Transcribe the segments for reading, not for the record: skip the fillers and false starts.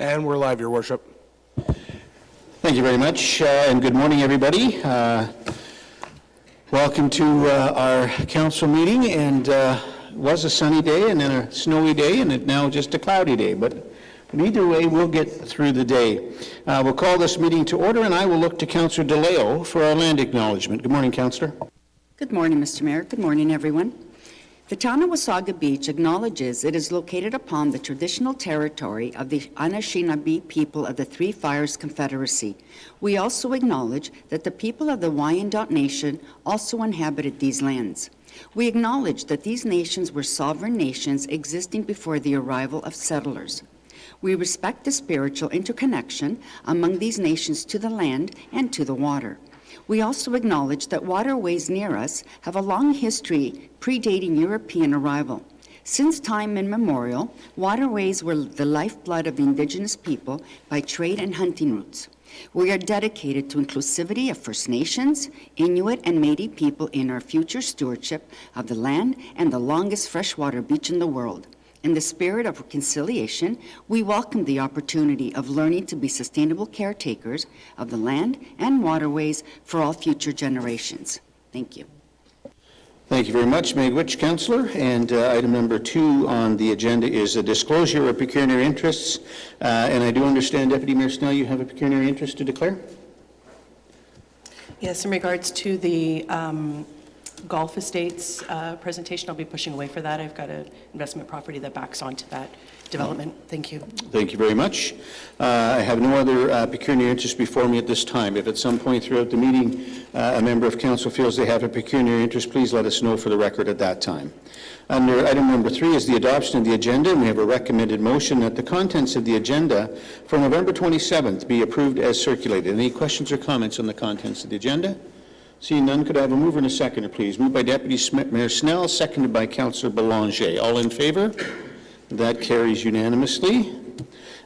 And we're live, Your Worship. Thank you very much, and good morning, everybody. Welcome to our council meeting, and it was a sunny day and then a snowy day, and it now just a cloudy day, but either way, we'll get through the day. We'll call this meeting to order, and I will look to Councillor DeLeo for our land acknowledgement. Good morning, Councillor. Good morning, Mr. Mayor. Good morning, everyone. The town of Wasaga Beach acknowledges it is located upon the traditional territory of the Anishinaabe people of the Three Fires Confederacy. We also acknowledge that the people of the Wyandot Nation also inhabited these lands. We acknowledge that these nations were sovereign nations existing before the arrival of settlers. We respect the spiritual interconnection among these nations to the land and to the water. We also acknowledge that waterways near us have a long history predating European arrival. Since time immemorial, waterways were the lifeblood of the Indigenous people by trade and hunting routes. We are dedicated to inclusivity of First Nations, Inuit, and Métis people in our future stewardship of the land and the longest freshwater beach in the world. In the spirit of reconciliation, we welcome the opportunity of learning to be sustainable caretakers of the land and waterways for all future generations. Thank you. Thank you very much, Miigwech, Councillor. And item number 2 on the agenda is a disclosure of pecuniary interests. And I do understand, Deputy Mayor Snell, you have a pecuniary interest to declare? Yes, in regards to the golf estates presentation, I'll be pushing away for that. I've got an investment property that backs onto that development. Thank you. Thank you very much. I have no other pecuniary interest before me at this time. If at some point throughout the meeting a member of council feels they have a pecuniary interest, please let us know for the record at that time. Under item number 3 is the adoption of the agenda, and we have a recommended motion that the contents of the agenda for November 27th be approved as circulated. Any questions or comments on the contents of the agenda? Seeing none, could I have a mover and a seconder, please? Moved by Deputy Mayor Snell, seconded by Councillor Belanger. All in favor? That carries unanimously.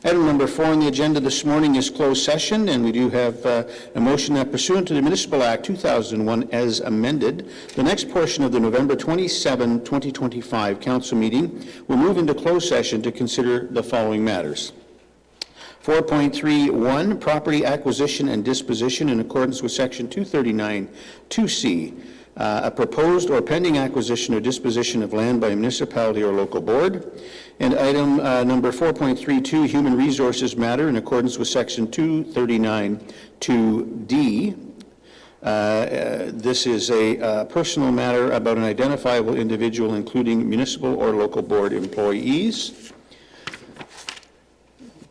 Item number 4 on the agenda this morning is closed session, and we do have a motion that pursuant to the Municipal Act 2001 as amended, the next portion of the November 27, 2025 council meeting will move into closed session to consider the following matters. 4.31, property acquisition and disposition in accordance with Section 239 2C, a proposed or pending acquisition or disposition of land by a municipality or local board. And item number 4.32, human resources matter in accordance with Section 239 2D. This is a personal matter about an identifiable individual, including municipal or local board employees.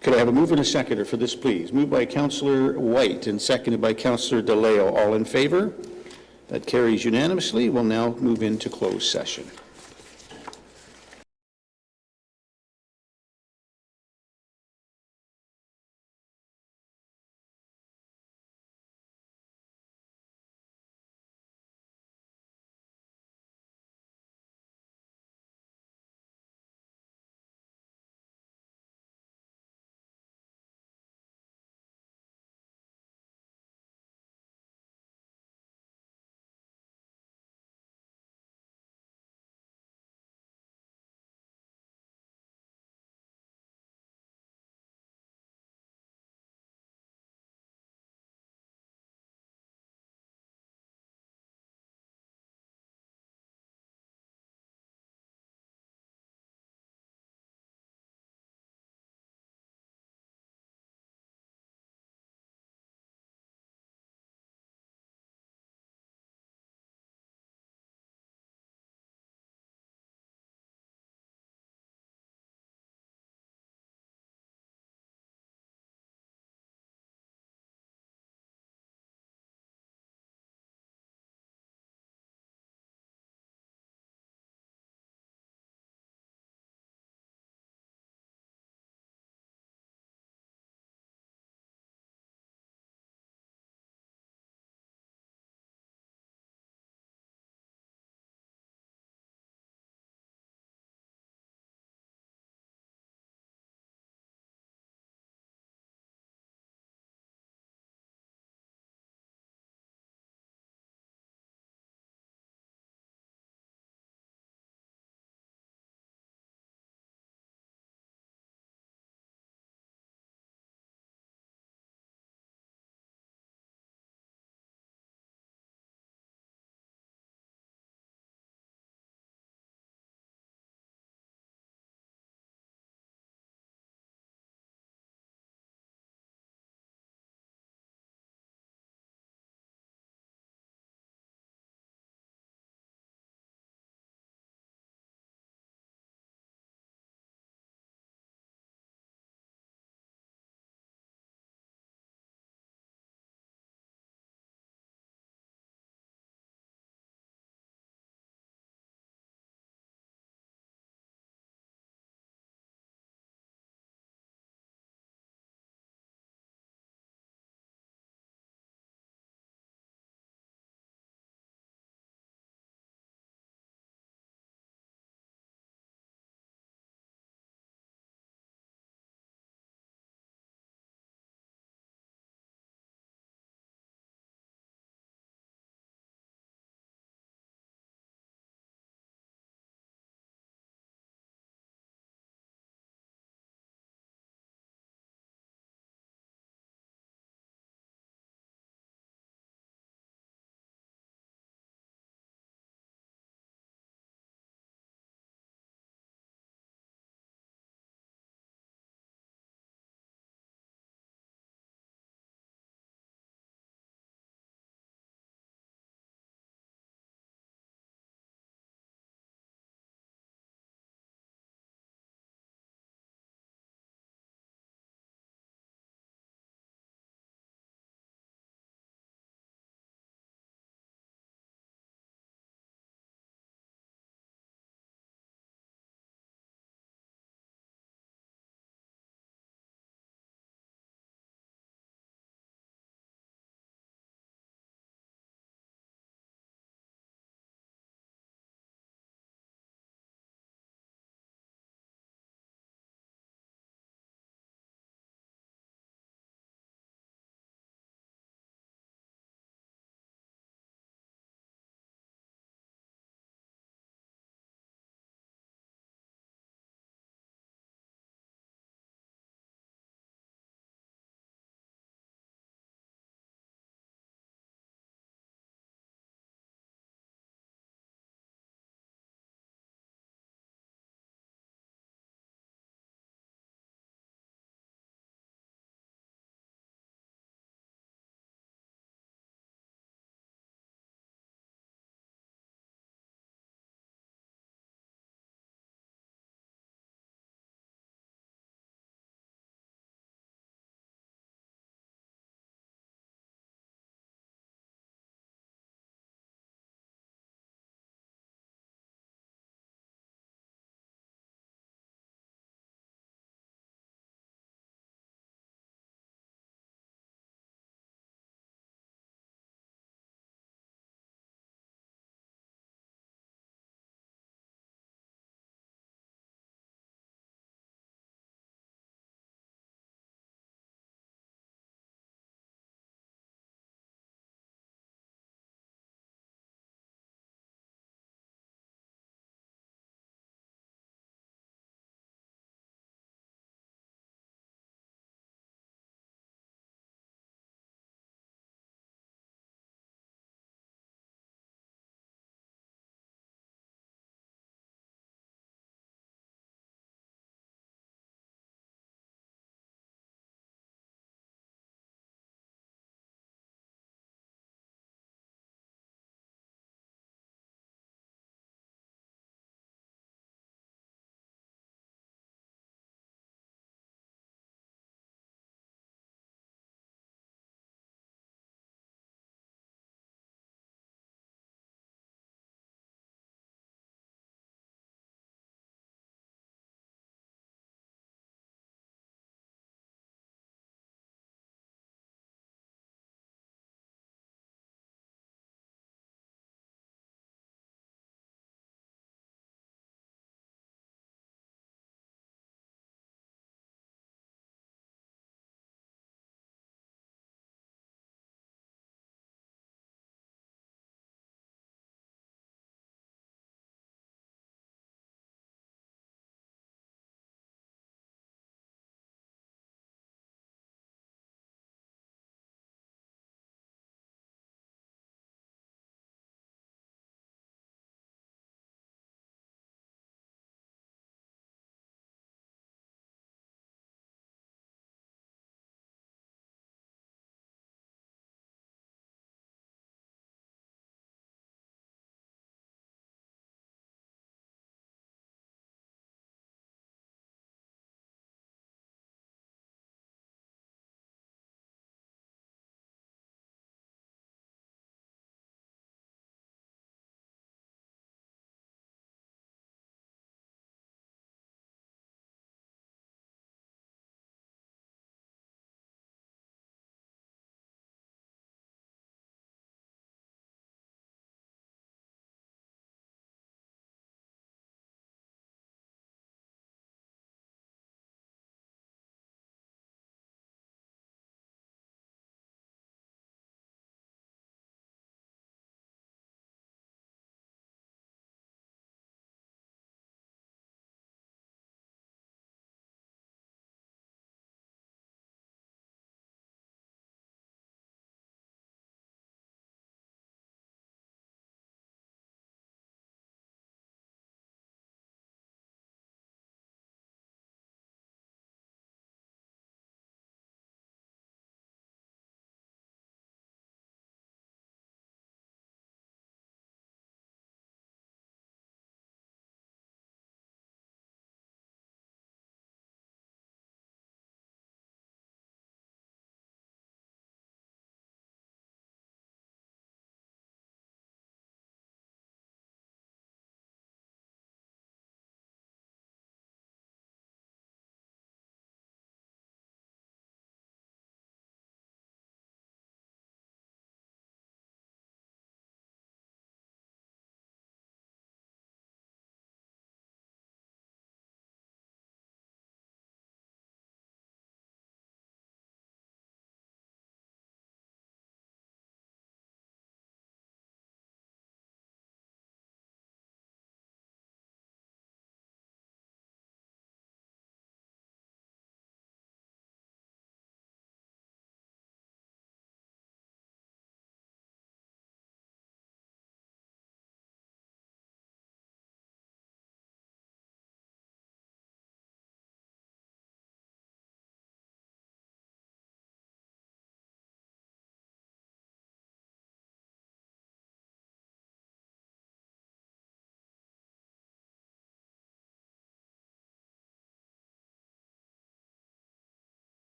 Could I have a mover and a seconder for this, please? Moved by Councillor White and seconded by Councillor DeLeo. All in favor? That carries unanimously. We'll now move into closed session.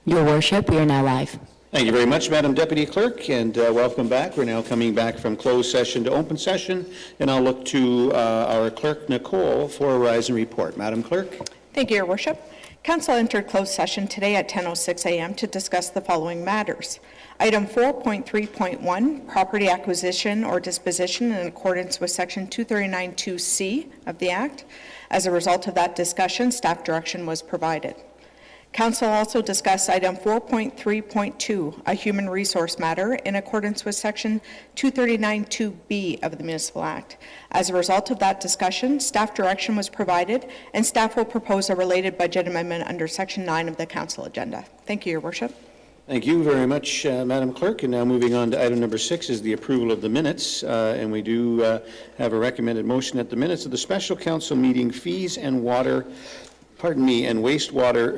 Your Worship, we are now live. Thank you very much, Madam Deputy Clerk, and welcome back. We're now coming back from closed session to open session, and I'll look to our Clerk, Nicole, for a rise and report. Madam Clerk? Thank you, Your Worship. Council entered closed session today at 10:06 a.m. to discuss the following matters. Item 4.3.1, property acquisition or disposition in accordance with Section 239(2)(c) of the Act. As a result of that discussion, staff direction was provided. Council also discussed item 4.3.2, a human resource matter in accordance with Section 239(2)(b) of the Municipal Act. As a result of that discussion, staff direction was provided, and staff will propose a related budget amendment under Section 9 of the Council agenda. Thank you, Your Worship. Thank you very much, Madam Clerk. And now moving on to item number 6 is the approval of the minutes. And we do have a recommended motion that the minutes of the special council meeting fees and wastewater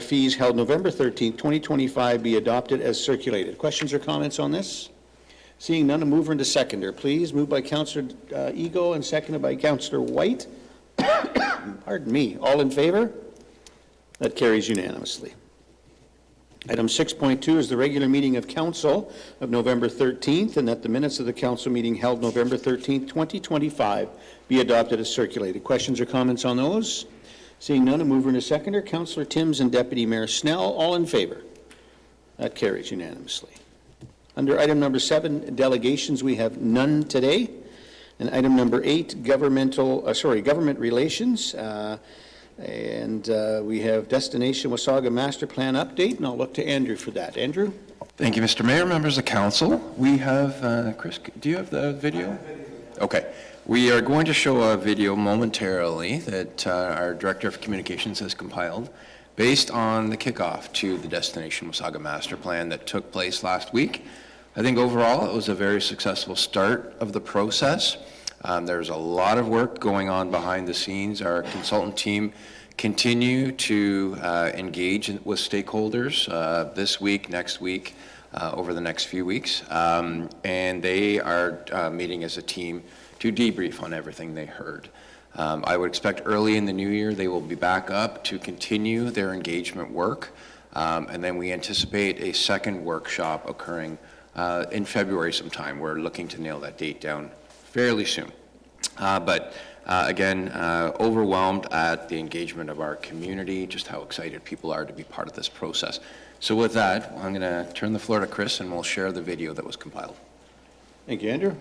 fees held November 13th, 2025 be adopted as circulated. Questions or comments on this? Seeing none, a mover and a seconder, please. Moved by Councillor Ego and seconded by Councillor White. Pardon me. All in favor? That carries unanimously. Item 6.2 is the regular meeting of council of November 13th, and that the minutes of the council meeting held November 13th, 2025 be adopted as circulated. Questions or comments on those? Seeing none, a mover and a seconder. Councillor Timms and Deputy Mayor Snell, all in favor? That carries unanimously. Under item number 7, delegations, we have none today. And item number 8, government relations. We have Destination Wasaga Master Plan update, and I'll look to Andrew for that. Andrew? Thank you, Mr. Mayor, members of council. We have, Chris, do you have the video? Okay. We are going to show a video momentarily that our Director of Communications has compiled based on the kickoff to the Destination Wasaga Master Plan that took place last week. I think overall it was a very successful start of the process. There's a lot of work going on behind the scenes. Our consultant team continue to engage with stakeholders this week, next week, over the next few weeks. And they are meeting as a team to debrief on everything they heard. I would expect early in the new year they will be back up to continue their engagement work. And then we anticipate a second workshop occurring in February sometime. We're looking to nail that date down fairly soon. Again, overwhelmed at the engagement of our community, just how excited people are to be part of this process. So with that, I'm going to turn the floor to Chris and we'll share the video that was compiled. Thank you, Andrew.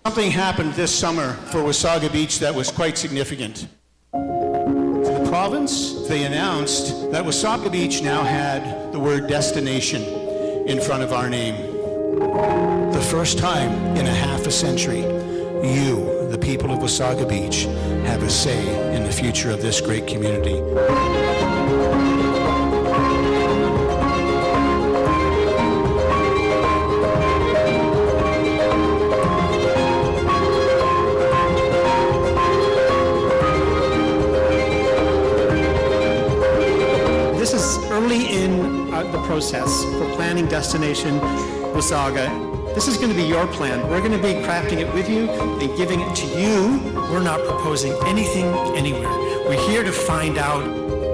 Something happened this summer for Wasaga Beach that was quite significant. The province, they announced that Wasaga Beach now had the word destination in front of our name. The first time in a half a century, you, the people of Wasaga Beach, have a say in the future of this great community. This is early in the process for planning Destination Wasaga. This is going to be your plan. We're going to be crafting it with you and giving it to you. We're not proposing anything anywhere. We're here to find out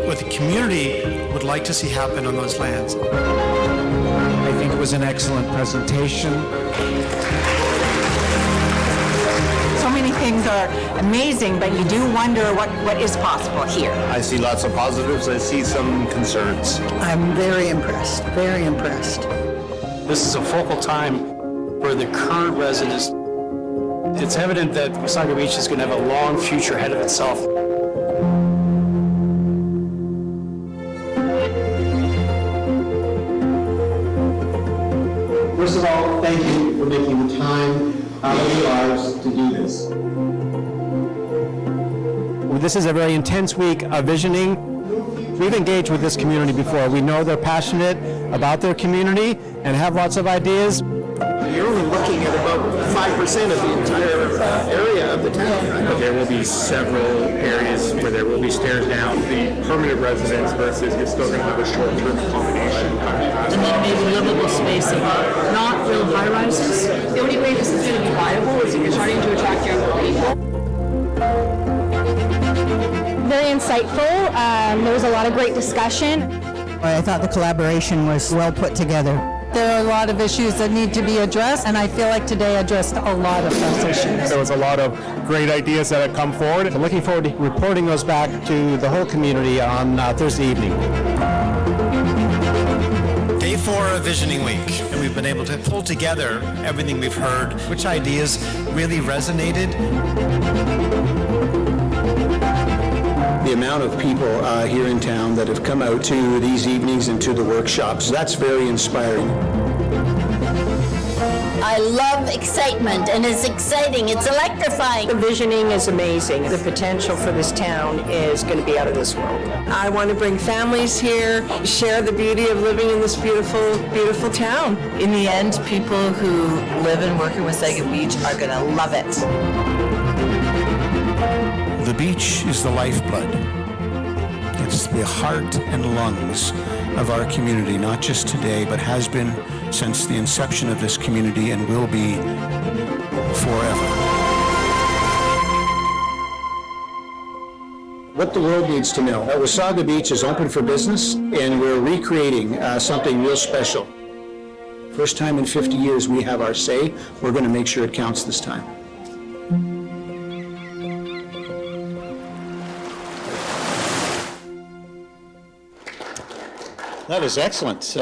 what the community would like to see happen on those lands. I think it was an excellent presentation. So many things are amazing, but you do wonder what is possible here. I see lots of positives. I see some concerns. I'm very impressed, very impressed. This is a focal time for the current residents. It's evident that Wasaga Beach is going to have a long future ahead of itself. First of all, thank you for making the time out of your lives to do this. Well, this is a very intense week of visioning. We've engaged with this community before. We know they're passionate about their community and have lots of ideas. You're only looking at about 5% of the entire area of the town, right? There will be several areas where there will be stairs down. The permanent residents versus you're still going to have a short-term accommodation. And maybe livable space of not real high-rises. The only way this is going to be viable is if you're starting to attract younger people. very insightful. There was a lot of great discussion. I thought the collaboration was well put together. There are a lot of issues that need to be addressed, and I feel like today addressed a lot of those issues. There was a lot of great ideas that have come forward. I'm looking forward to reporting those back to the whole community on Thursday evening. Day 4 of Visioning Week, and we've been able to pull together everything we've heard, which ideas really resonated. The amount of people here in town that have come out to these evenings and to the workshops, that's very inspiring. I love excitement, and it's exciting, it's electrifying. The visioning is amazing. The potential for this town is going to be out of this world. I want to bring families here, share the beauty of living in this beautiful, beautiful town. In the end, people who live and work in Wasaga Beach are going to love it. The beach is the lifeblood. It's the heart and lungs of our community, not just today, but has been since the inception of this community and will be forever. What the world needs to know, Wasaga Beach is open for business, and we're recreating something real special. First time in 50 years we have our say. We're going to make sure it counts this time. That is excellent.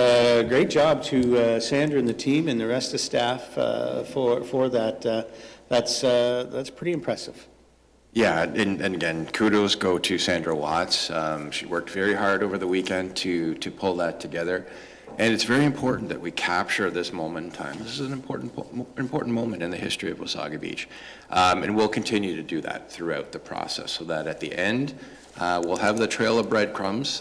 Great job to Sandra and the team and the rest of the staff for that. That's pretty impressive. Yeah, and again, kudos go to Sandra Watts. She worked very hard over the weekend to pull that together. And it's very important that we capture this moment in time. This is an important moment in the history of Wasaga Beach. And we'll continue to do that throughout the process so that at the end, we'll have the trail of breadcrumbs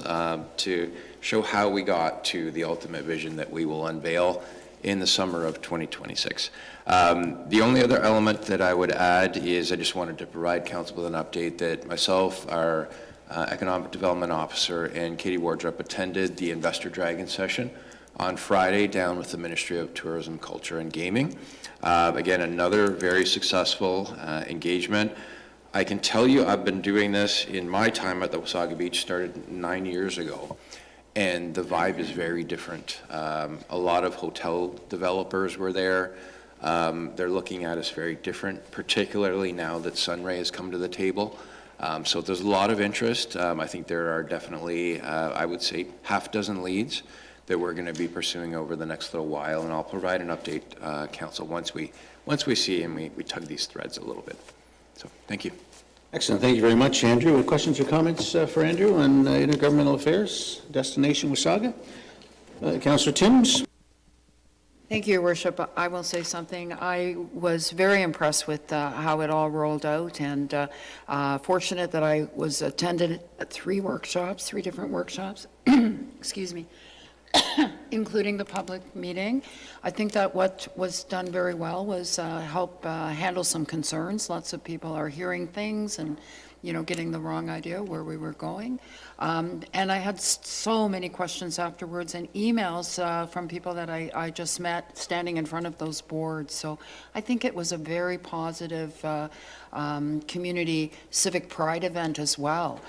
to show how we got to the ultimate vision that we will unveil in the summer of 2026. The only other element that I would add is I just wanted to provide council with an update that myself, our Economic Development Officer, and Katie Wardrop attended the Investor Dragon session on Friday down with the Ministry of Tourism, Culture and Gaming. Again, another very successful engagement. I can tell you I've been doing this in my time at the Wasaga Beach, started 9 years ago. And the vibe is very different. A lot of hotel developers were there. They're looking at us very different, particularly now that Sunray has come to the table. So there's a lot of interest. I think there are definitely, I would say, half dozen leads that we're going to be pursuing over the next little while. And I'll provide an update, Council, once we see and we tug these threads a little bit. So thank you. Excellent. Thank you very much, Andrew. Questions or comments for Andrew on intergovernmental affairs, Destination Wasaga? Councillor Timms? Thank you, Your Worship. I will say something. I was very impressed with how it all rolled out, and fortunate that I was attended at three different workshops, excuse me, including the public meeting. I think that what was done very well was help handle some concerns. Lots of people are hearing things and, getting the wrong idea where we were going. And I had so many questions afterwards and emails from people that I just met standing in front of those boards. So I think it was a very positive community civic pride event as well.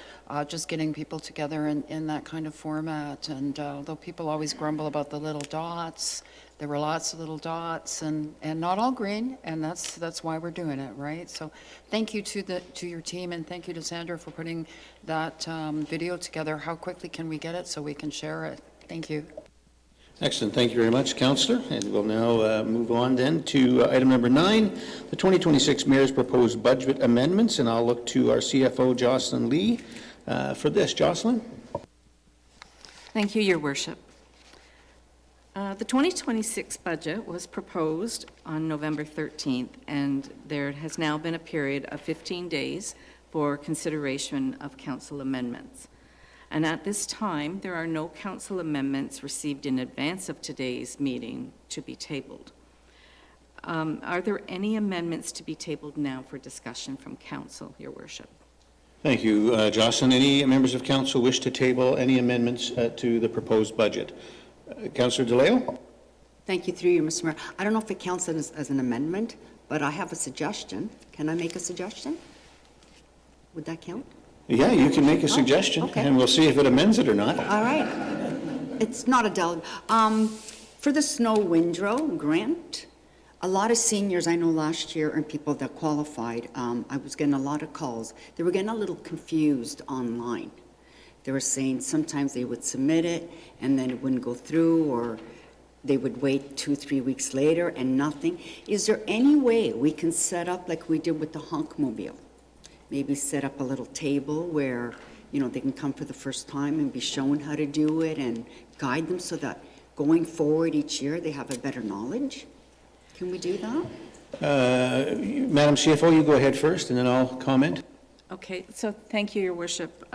Just getting people together in that kind of format. And although people always grumble about the little dots, there were lots of little dots and not all green, and that's why we're doing it, right? So thank you to your team, and thank you to Sandra for putting that video together. How quickly can we get it so we can share it? Thank you. Excellent. Thank you very much, Councillor. And we'll now move on then to item number 9, the 2026 Mayor's proposed budget amendments, and I'll look to our CFO, Jocelyn Lee, for this. Jocelyn? Thank you, Your Worship. The 2026 budget was proposed on November 13th, and there has now been a period of 15 days for consideration of council amendments. And at this time, there are no council amendments received in advance of today's meeting to be tabled. Are there any amendments to be tabled now for discussion from council, Your Worship? Thank you, Jocelyn. Any members of council wish to table any amendments to the proposed budget? Councillor DeLeo? Thank you, through you, Mr. Mayor. I don't know if it counts as an amendment, but I have a suggestion. Can I make a suggestion? Would that count? Yeah, you can make a suggestion, okay. and we'll see if it amends it or not. All right. It's not a delegate. For the snow windrow grant, a lot of seniors, I know last year, and people that qualified, I was getting a lot of calls. They were getting a little confused online. They were saying sometimes they would submit it and then it wouldn't go through, or they would wait 2-3 weeks later and nothing. Is there any way we can set up like we did with the Honkmobile? Maybe set up a little table where, you know, they can come for the first time and be shown how to do it and guide them so that going forward each year they have a better knowledge? Can we do that? Madam CFO, you go ahead first, and then I'll comment. Okay, so thank you, Your Worship.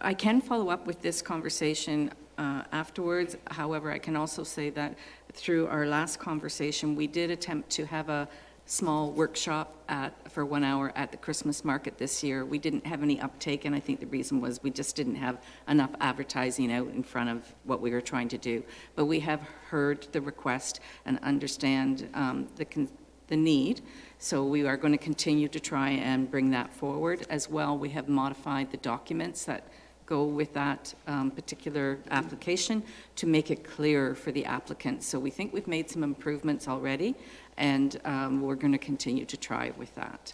I can follow up with this conversation afterwards. However, I can also say that through our last conversation, we did attempt to have a small workshop for 1 hour at the Christmas market this year. We didn't have any uptake, and I think the reason was we just didn't have enough advertising out in front of what we were trying to do. But we have heard the request and understand the need. So we are going to continue to try and bring that forward. As well, we have modified the documents that go with that particular application to make it clearer for the applicant. So we think we've made some improvements already, and we're going to continue to try with that,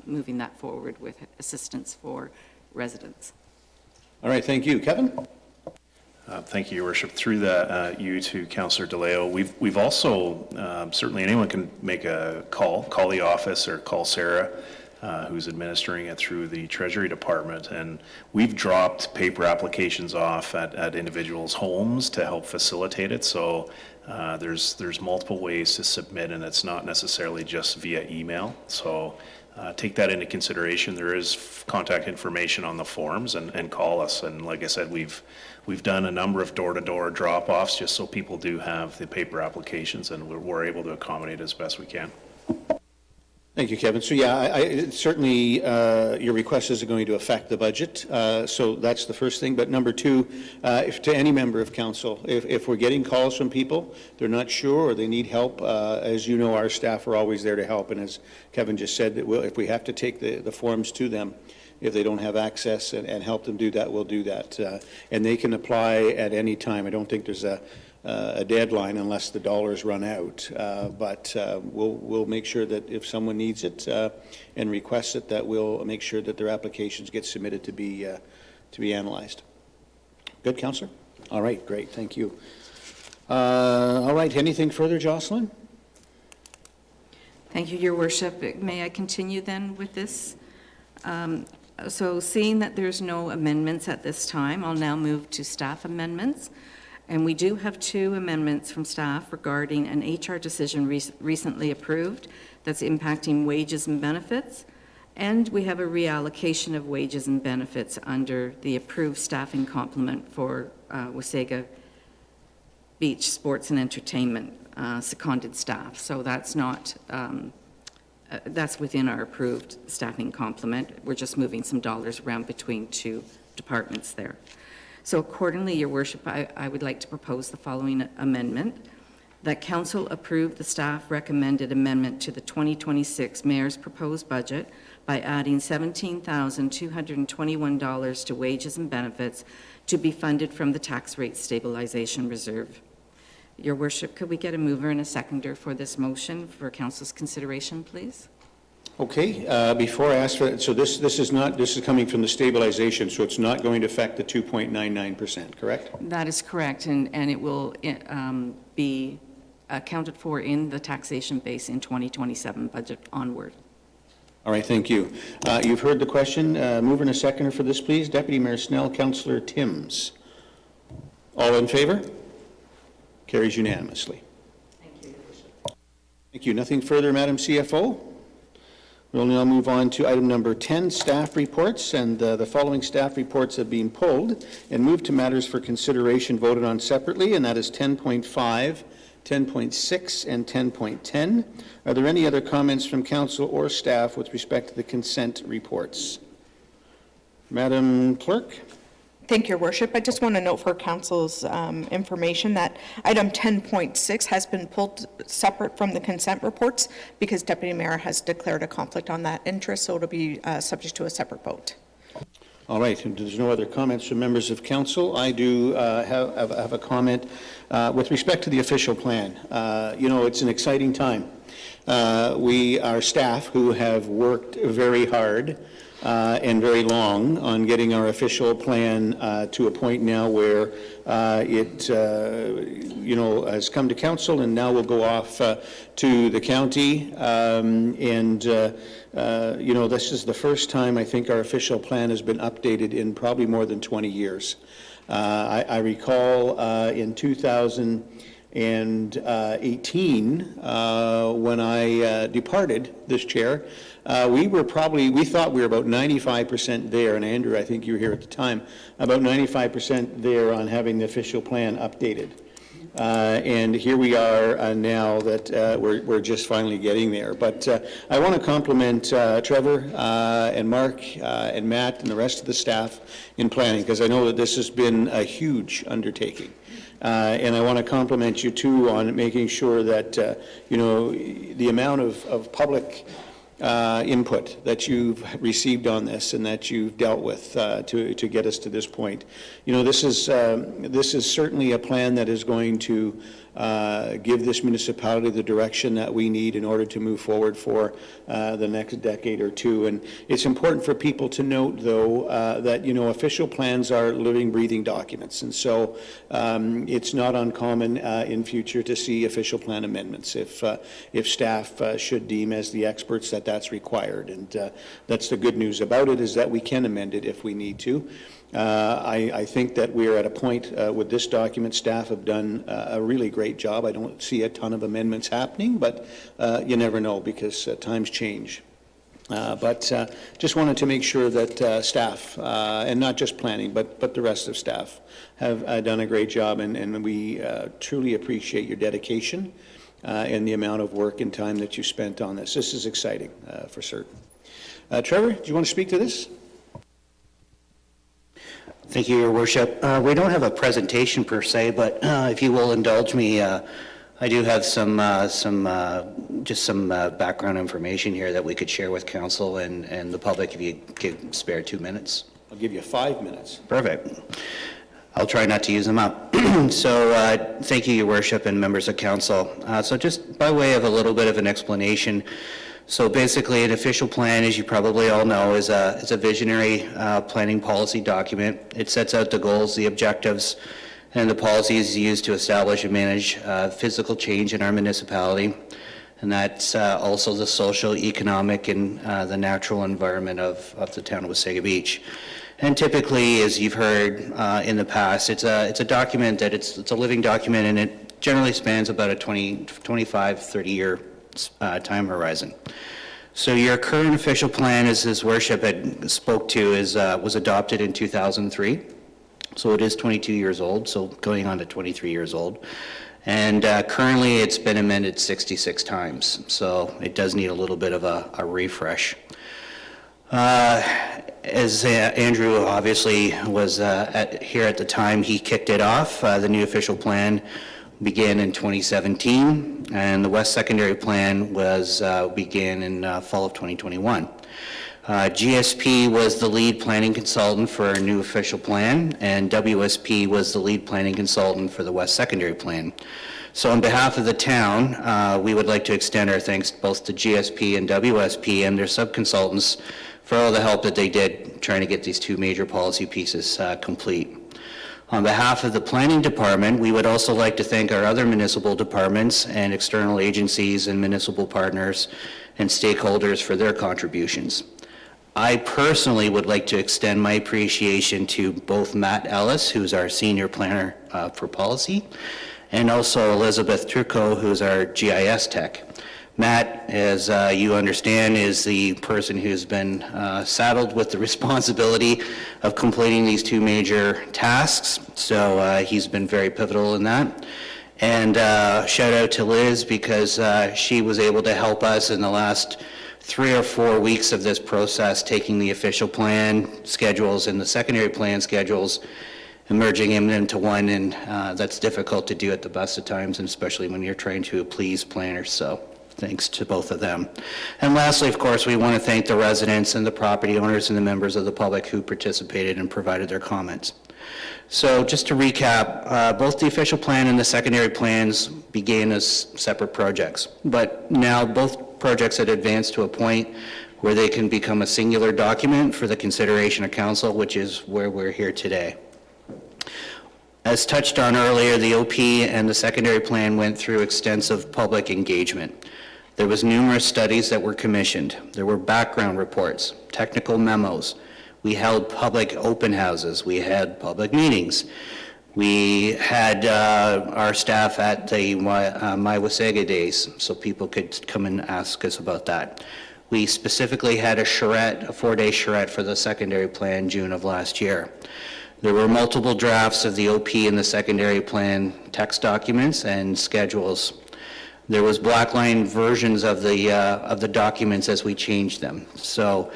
moving that forward with assistance for residents. All right, thank you. Kevin? Thank you, Your Worship. Through you to Councillor DeLeo, we've also, certainly anyone can make a call the office or call Sarah, who's administering it through the Treasury Department, and we've dropped paper applications off at individuals' homes to help facilitate it. So there's multiple ways to submit, and it's not necessarily just via email. So take that into consideration. There is contact information on the forms, and call us. And like I said, we've done a number of door-to-door drop-offs just so people do have the paper applications, and we're able to accommodate as best we can. Thank you, Kevin. So yeah, certainly your request is going to affect the budget, so that's the first thing. But number two, if to any member of council, if we're getting calls from people, they're not sure or they need help, as you know, our staff are always there to help. And as Kevin just said, that if we have to take the forms to them, if they don't have access and help them do that, we'll do that. And they can apply at any time. I don't think there's a deadline unless the dollars run out, but we'll make sure that if someone needs it and requests it, that we'll make sure that their applications get submitted to be analyzed. Good, Councillor? All right, great, thank you. All right, anything further, Jocelyn? Thank you, Your Worship. May I continue then with this? So seeing that there's no amendments at this time, I'll now move to staff amendments. And we do have 2 amendments from staff regarding an HR decision recently approved that's impacting wages and benefits. And we have a reallocation of wages and benefits under the approved staffing complement for Wasaga Beach Sports and Entertainment seconded staff. So that's not, that's within our approved staffing complement. We're just moving some dollars around between 2 departments there. So accordingly, Your Worship, I would like to propose the following amendment: that Council approve the staff recommended amendment to the 2026 Mayor's proposed budget by adding $17,221 to wages and benefits to be funded from the tax rate stabilization reserve. Your Worship, could we get a mover and a seconder for this motion for Council's consideration, please? Okay, before I ask for it, so this is coming from the stabilization, so it's not going to affect the 2.99%, correct? That is correct, and it will be accounted for in the taxation base in 2027 budget onward. All right, thank you. You've heard the question. Mover and a seconder for this, please. Deputy Mayor Snell, Councillor Timms. All in favor? Carries unanimously. Thank you, Your Worship. Thank you. Nothing further, Madam CFO? We'll now move on to item number 10, staff reports, and the following staff reports have been pulled and moved to matters for consideration voted on separately, and that is 10.5, 10.6, and 10.10. Are there any other comments from council or staff with respect to the consent reports? Madam Clerk? Thank you, Your Worship. I just want to note for Council's information that item 10.6 has been pulled separate from the consent reports because Deputy Mayor has declared a conflict on that interest, so it'll be subject to a separate vote. All right, and there's no other comments from members of council. I do have a comment with respect to the official plan. It's an exciting time. Our staff who have worked very hard and very long on getting our official plan to a point now where it has come to council and now will go off to the county. This is the first time I think our official plan has been updated in probably more than 20 years. I recall in 2018, when I departed this chair, we thought we were about 95% there, and Andrew, I think you were here at the time, about 95% there on having the official plan updated. And here we are now that we're just finally getting there. But I want to compliment Trevor and Mark and Matt and the rest of the staff in planning, because I know that this has been a huge undertaking. And I want to compliment you too on making sure that, the amount of public input that you've received on this and that you've dealt with to get us to this point. This is certainly a plan that is going to give this municipality the direction that we need in order to move forward for the next decade or two. And it's important for people to note, though, that, official plans are living, breathing documents. And so it's not uncommon in future to see official plan amendments if staff should deem as the experts that that's required. And that's the good news about it, is that we can amend it if we need to. I think that we are at a point with this document. Staff have done a really great job. I don't see a ton of amendments happening, but you never know, because times change. But just wanted to make sure that staff, and not just planning, but the rest of staff, have done a great job, and we truly appreciate your dedication and the amount of work and time that you spent on this. This is exciting, for certain. Trevor, do you want to speak to this? Thank you, Your Worship. We don't have a presentation per se, but if you will indulge me, I do have some background information here that we could share with council and the public if you could spare 2 minutes. I'll give you 5 minutes. Perfect. I'll try not to use them up. So thank you, Your Worship, and members of council. So just by way of a little bit of an explanation, so basically, an official plan, as you probably all know, is a visionary planning policy document. It sets out the goals, the objectives, and the policies used to establish and manage physical change in our municipality. And that's also the social, economic, and the natural environment of the town of Wasaga Beach. And typically, as you've heard in the past, it's a document that it's a living document, and it generally spans about a 25, 30-year time horizon. So your current official plan, as His Worship had spoke to, was adopted in 2003. So it is 22 years old, so going on to 23 years old. And currently it's been amended 66 times. So it does need a little bit of a refresh. As Andrew obviously was here at the time, he kicked it off. The new official plan began in 2017, and the West Secondary Plan began in fall of 2021. GSP was the lead planning consultant for our new official plan, and WSP was the lead planning consultant for the West Secondary Plan. So on behalf of the town, we would like to extend our thanks both to GSP and WSP and their sub-consultants for all the help that they did trying to get these two major policy pieces complete. On behalf of the Planning Department, we would also like to thank our other municipal departments and external agencies and municipal partners and stakeholders for their contributions. I personally would like to extend my appreciation to both Matt Ellis, who's our Senior Planner for Policy, and also Elizabeth Trucco, who's our GIS Tech. Matt, as you understand, is the person who's been saddled with the responsibility of completing these two major tasks. So he's been very pivotal in that. And shout out to Liz, because she was able to help us in the last 3 or 4 weeks of this process, taking the official plan schedules and the secondary plan schedules and merging them into one. And that's difficult to do at the best of times, and especially when you're trying to please planners. So Thanks to both of them. And lastly, of course, we want to thank the residents and the property owners and the members of the public who participated and provided their comments. So just to recap, both the official plan and the secondary plans began as separate projects, but now both projects had advanced to a point where they can become a singular document for the consideration of council, which is where we're here today. As touched on earlier, the OP and the secondary plan went through extensive public engagement. There was numerous studies that were commissioned. There were background reports, technical memos. We held public open houses. We had public meetings. We had our staff at the My Wasaga days, so people could come and ask us about that. We specifically had a charrette, a 4-day charrette for the secondary plan June of last year. There were multiple drafts of the OP and the secondary plan text documents and schedules. There was blackline versions of the documents as we changed them. So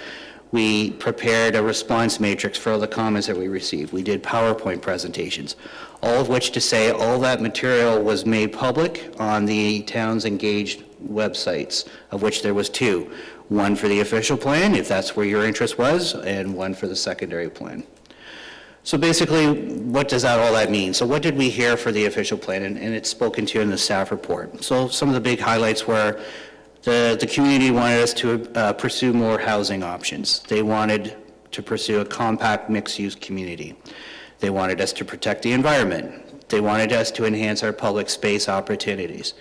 we prepared a response matrix for all the comments that we received. We did PowerPoint presentations, all of which to say all that material was made public on the town's engaged websites, of which there was 2. One for the official plan, if that's where your interest was, and one for the secondary plan. So basically, what does all that mean? So what did we hear for the official plan? And it's spoken to in the staff report. So some of the big highlights were the community wanted us to pursue more housing options. They wanted to pursue a compact mixed-use community. They wanted us to protect the environment. They wanted us to enhance our public space opportunities.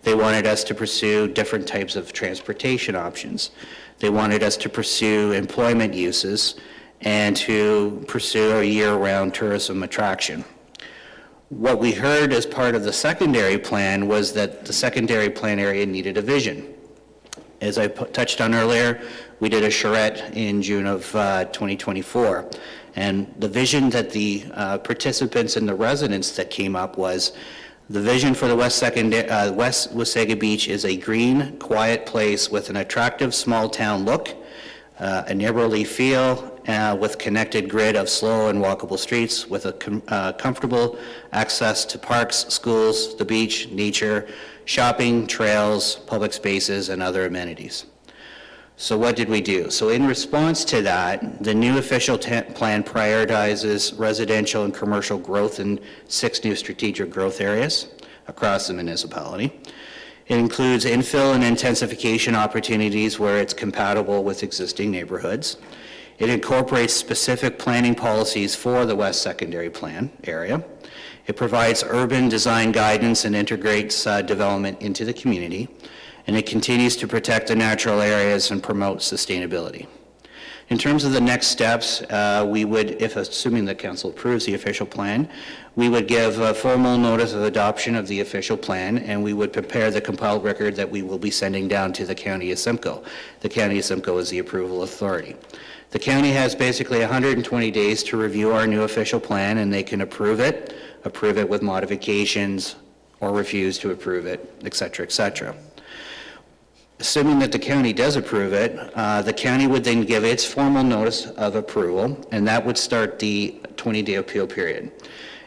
They wanted us to pursue different types of transportation options. They wanted us to pursue employment uses and to pursue a year-round tourism attraction. What we heard as part of the secondary plan was that the secondary plan area needed a vision. As I touched on earlier, we did a charrette in June of 2024. And the vision that the participants and the residents that came up was, the vision for the West Wasaga Beach is a green, quiet place with an attractive small town look, a neighborly feel, with connected grid of slow and walkable streets with a comfortable access to parks, schools, the beach, nature, shopping, trails, public spaces, and other amenities. So what did we do? So in response to that, the new official plan prioritizes residential and commercial growth in 6 new strategic growth areas across the municipality. It includes infill and intensification opportunities where it's compatible with existing neighborhoods. It incorporates specific planning policies for the West Secondary Plan area. It provides urban design guidance and integrates development into the community. And it continues to protect the natural areas and promote sustainability. In terms of the next steps, we would, if assuming the council approves the official plan, we would give a formal notice of adoption of the official plan, and we would prepare the compiled record that we will be sending down to the County of Simcoe. The County of Simcoe is the approval authority. The county has basically 120 days to review our new official plan, and they can approve it with modifications, or refuse to approve it, et cetera, et cetera. Assuming that the county does approve it, the county would then give its formal notice of approval, and that would start the 20-day appeal period.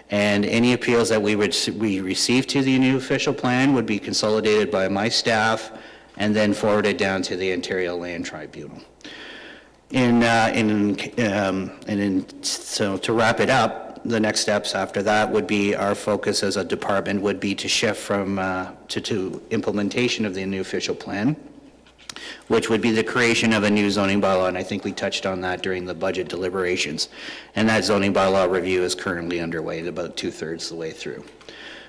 And any appeals that we receive to the new official plan would be consolidated by my staff and then forwarded down to the Ontario Land Tribunal. So to wrap it up, the next steps after that would be our focus as a department would be to shift from to implementation of the new official plan, which would be the creation of a new zoning bylaw, and I think we touched on that during the budget deliberations. And that zoning bylaw review is currently underway, about 2/3 the way through.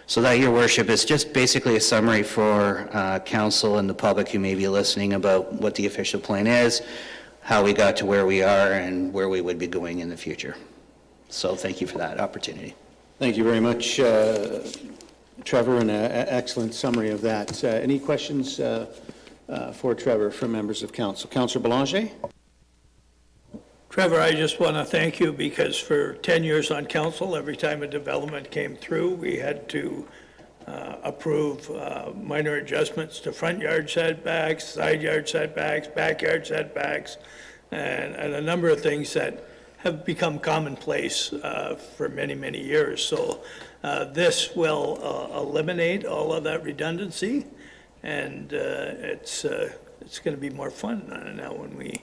So that, Your Worship, is just basically a summary for council and the public who may be listening about what the official plan is, how we got to where we are, and where we would be going in the future. So thank you for that opportunity. Thank you very much, Trevor, and an excellent summary of that. Any questions for Trevor from members of council? Councillor Belanger? Trevor, I just want to thank you because for 10 years on council, every time a development came through, we had to approve minor adjustments to front yard setbacks, side yard setbacks, backyard setbacks, and a number of things that have become commonplace for many, many years. So this will eliminate all of that redundancy, and it's going to be more fun now when we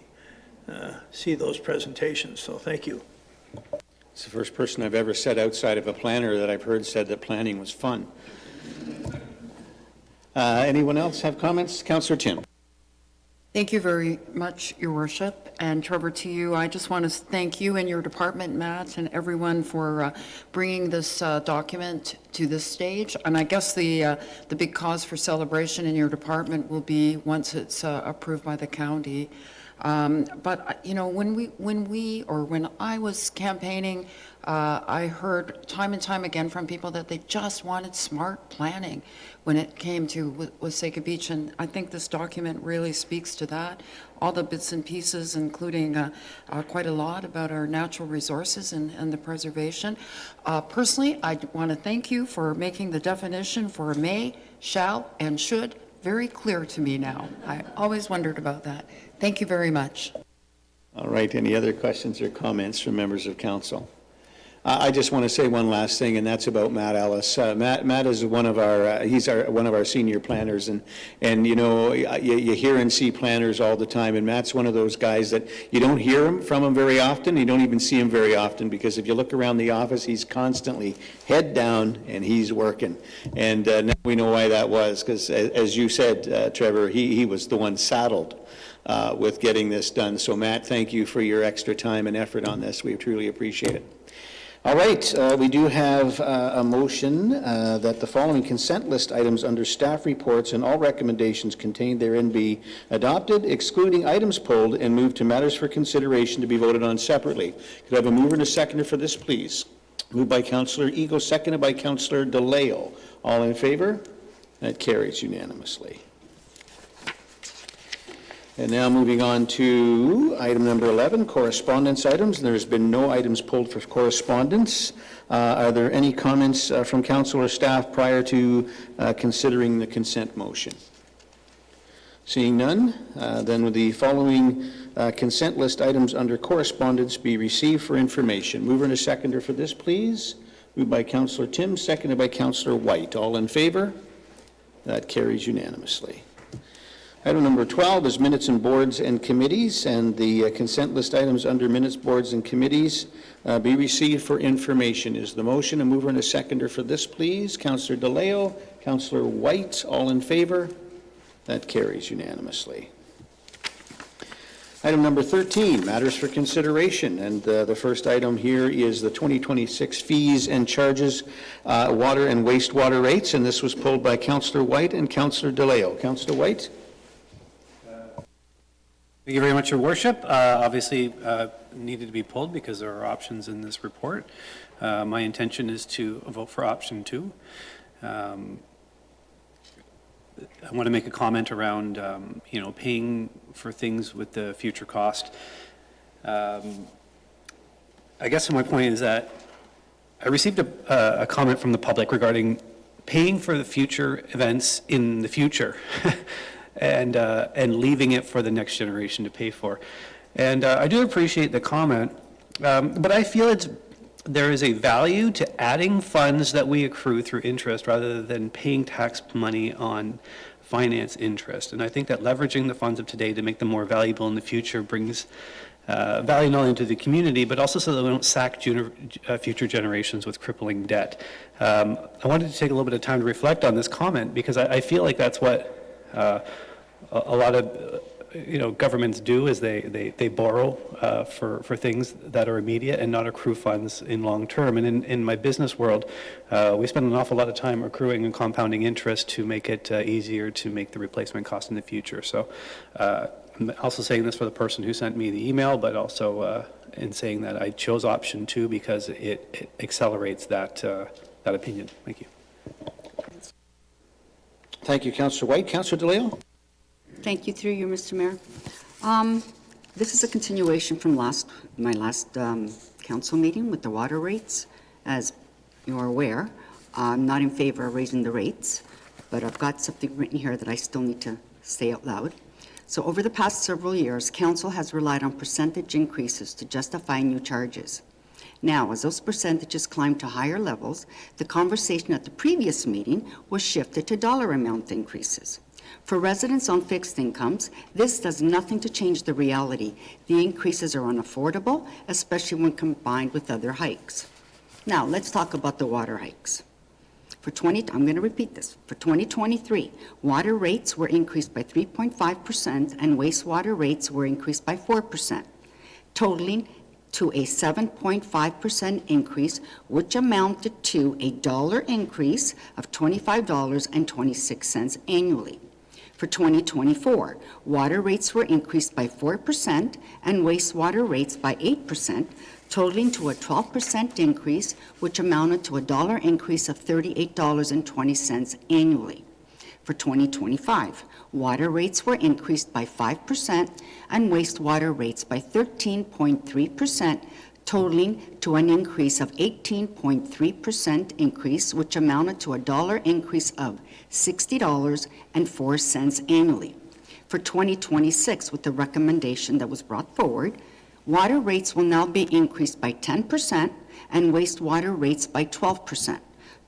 see those presentations, so thank you. It's the first person I've ever said outside of a planner that I've heard said that planning was fun. Anyone else have comments? Councillor Tim. Thank you very much, Your Worship. And Trevor, to you, I just want to thank you and your department, Matt, and everyone for bringing this document to this stage. And I guess the big cause for celebration in your department will be once it's approved by the county. But you know, when I was campaigning, I heard time and time again from people that they just wanted smart planning when it came to Wasaga Beach, and I think this document really speaks to that. All the bits and pieces, including quite a lot about our natural resources and the preservation. Personally, I want to thank you for making the definition for may, shall, and should very clear to me now. I always wondered about that. Thank you very much. All right, any other questions or comments from members of council? I just want to say one last thing, and that's about Matt Ellis. Matt is one of our, one of our senior planners, and you know, you hear and see planners all the time, and Matt's one of those guys that you don't hear from him very often, you don't even see him very often, because if you look around the office, he's constantly head down and he's working. And now we know why that was, because as you said, Trevor, he was the one saddled with getting this done. So Matt, thank you for your extra time and effort on this. We truly appreciate it. All right, we do have a motion that the following consent list items under staff reports and all recommendations contained therein be adopted, excluding items pulled, and moved to matters for consideration to be voted on separately. Could I have a mover and a seconder for this, please? Moved by Councillor Eagle, seconded by Councillor DeLeo. All in favor? That carries unanimously. And now moving on to item number 11, correspondence items. There's been no items pulled for correspondence. Are there any comments from council or staff prior to considering the consent motion? Seeing none, then with the following consent list items under correspondence be received for information. Mover and a seconder for this, please. Moved by Councillor Tim, seconded by Councillor White. All in favor? That carries unanimously. Item number 12 is minutes and boards and committees, and the consent list items under minutes, boards, and committees be received for information. Is the motion a mover and a seconder for this, please? Councillor DeLeo, Councillor White, all in favor? That carries unanimously. Item number 13, matters for consideration, and the first item here is the 2026 fees and charges, water and wastewater rates, and this was pulled by Councillor White and Councillor DeLeo. Councillor White? Thank you very much, Your Worship. Obviously, needed to be pulled because there are options in this report. My intention is to vote for option 2. I want to make a comment around, paying for things with the future cost. I guess my point is that I received a comment from the public regarding paying for the future events in the future. And leaving it for the next generation to pay for. And I do appreciate the comment, but I feel there is a value to adding funds that we accrue through interest rather than paying tax money on finance interest. And I think that leveraging the funds of today to make them more valuable in the future brings value not only to the community, but also so that we don't sack future generations with crippling debt. I wanted to take a little bit of time to reflect on this comment because I feel like that's what a lot of governments do is they borrow for things that are immediate and not accrue funds in long term. And in my business world, we spend an awful lot of time accruing and compounding interest to make it easier to make the replacement cost in the future. So I'm also saying this for the person who sent me the email, but also in saying that I chose option 2 because it accelerates that opinion. Thank you. Thank you, Councillor White. Councillor DeLeo? Thank you, through you, Mr. Mayor. This is a continuation from my last council meeting with the water rates. As you are aware, I'm not in favor of raising the rates, but I've got something written here that I still need to say out loud. So over the past several years, council has relied on percentage increases to justify new charges. Now, as those percentages climb to higher levels, the conversation at the previous meeting was shifted to dollar amount increases. For residents on fixed incomes, this does nothing to change the reality. The increases are unaffordable, especially when combined with other hikes. Now, let's talk about the water hikes. I'm going to repeat this. For 2023, water rates were increased by 3.5% and wastewater rates were increased by 4%, totaling to a 7.5% increase, which amounted to a dollar increase of $25.26 annually. For 2024, water rates were increased by 4% and wastewater rates by 8%, totaling to a 12% increase, which amounted to a dollar increase of $38.20 annually. For 2025, water rates were increased by 5% and wastewater rates by 13.3%, totaling to an increase of 18.3% increase, which amounted to a dollar increase of $60.04 annually. For 2026, with the recommendation that was brought forward, water rates will now be increased by 10% and wastewater rates by 12%,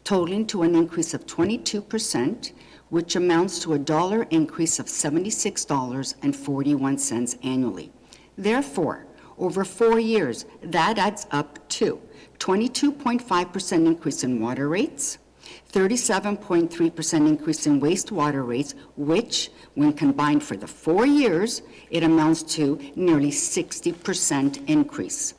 totaling to an increase of 22%, which amounts to a dollar increase of $76.41 annually. Therefore, over 4 years, that adds up to 22.5% increase in water rates, 37.3% increase in wastewater rates, which, when combined for the 4 years, it amounts to nearly 60% increase.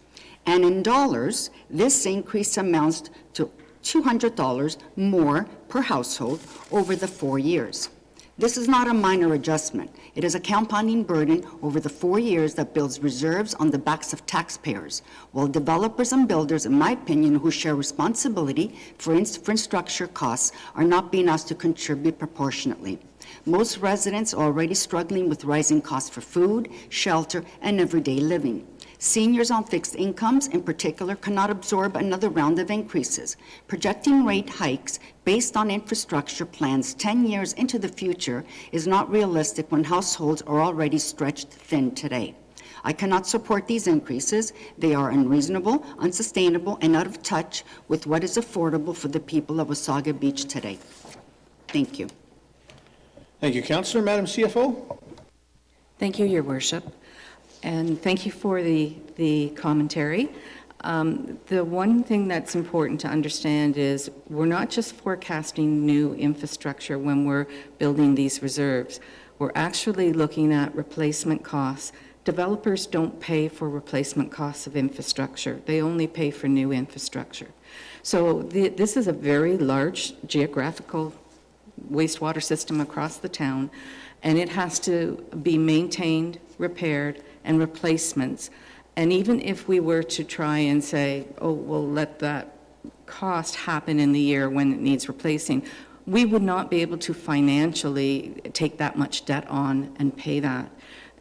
And in dollars, this increase amounts to $200 more per household over the 4 years. This is not a minor adjustment. It is a compounding burden over the 4 years that builds reserves on the backs of taxpayers, while developers and builders, in my opinion, who share responsibility for infrastructure costs are not being asked to contribute proportionately. Most residents are already struggling with rising costs for food, shelter, and everyday living. Seniors on fixed incomes, in particular, cannot absorb another round of increases. Projecting rate hikes based on infrastructure plans 10 years into the future is not realistic when households are already stretched thin today. I cannot support these increases. They are unreasonable, unsustainable, and out of touch with what is affordable for the people of Wasaga Beach today. Thank you. Thank you, Councillor. Madam CFO? Thank you, Your Worship. And thank you for the commentary. The one thing that's important to understand is we're not just forecasting new infrastructure when we're building these reserves. We're actually looking at replacement costs. Developers don't pay for replacement costs of infrastructure. They only pay for new infrastructure. So this is a very large geographical wastewater system across the town, and it has to be maintained, repaired, and replacements. And even if we were to try and say, oh, we'll let that cost happen in the year when it needs replacing, we would not be able to financially take that much debt on and pay that.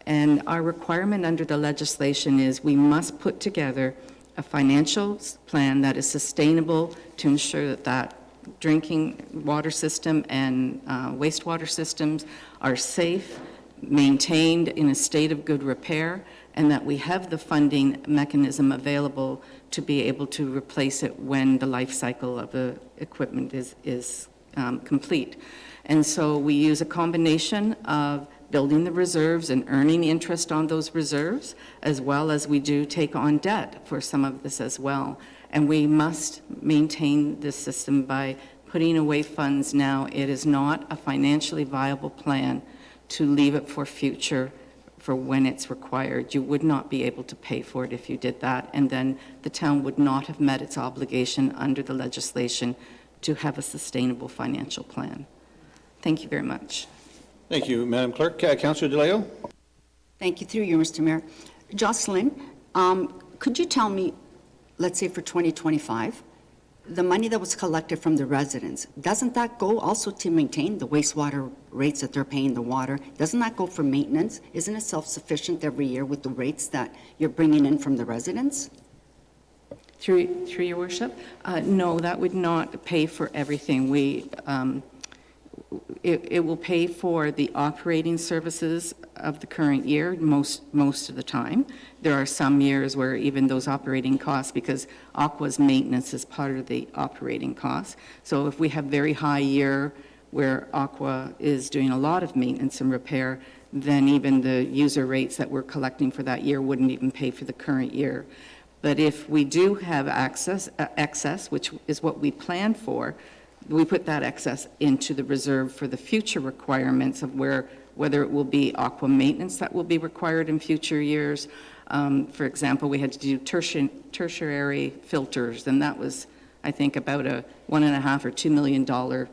And our requirement under the legislation is we must put together a financial plan that is sustainable to ensure that that drinking water system and wastewater systems are safe, maintained in a state of good repair, and that we have the funding mechanism available to be able to replace it when the life cycle of the equipment is complete. And so we use a combination of building the reserves and earning interest on those reserves, as well as we do take on debt for some of this as well. And we must maintain this system by putting away funds now. It is not a financially viable plan to leave it for future, for when it's required. You would not be able to pay for it if you did that, and then the town would not have met its obligation under the legislation to have a sustainable financial plan. Thank you very much. Thank you, Madam Clerk. Councillor DeLeo? Thank you, through you, Mr. Mayor. Jocelyn, could you tell me, let's say for 2025, the money that was collected from the residents, doesn't that go also to maintain the wastewater rates that they're paying the water? Doesn't that go for maintenance? Isn't it self-sufficient every year with the rates that you're bringing in from the residents? Through your worship? No, that would not pay for everything. It will pay for the operating services of the current year most of the time. There are some years where even those operating costs, because Aqua's maintenance is part of the operating costs. So if we have very high year where Aqua is doing a lot of maintenance and repair, then even the user rates that we're collecting for that year wouldn't even pay for the current year. But if we do have excess, which is what we plan for, we put that excess into the reserve for the future requirements of whether it will be Aqua maintenance that will be required in future years. For example, we had to do tertiary filters, and that was, I think, about a $1.5 or $2 million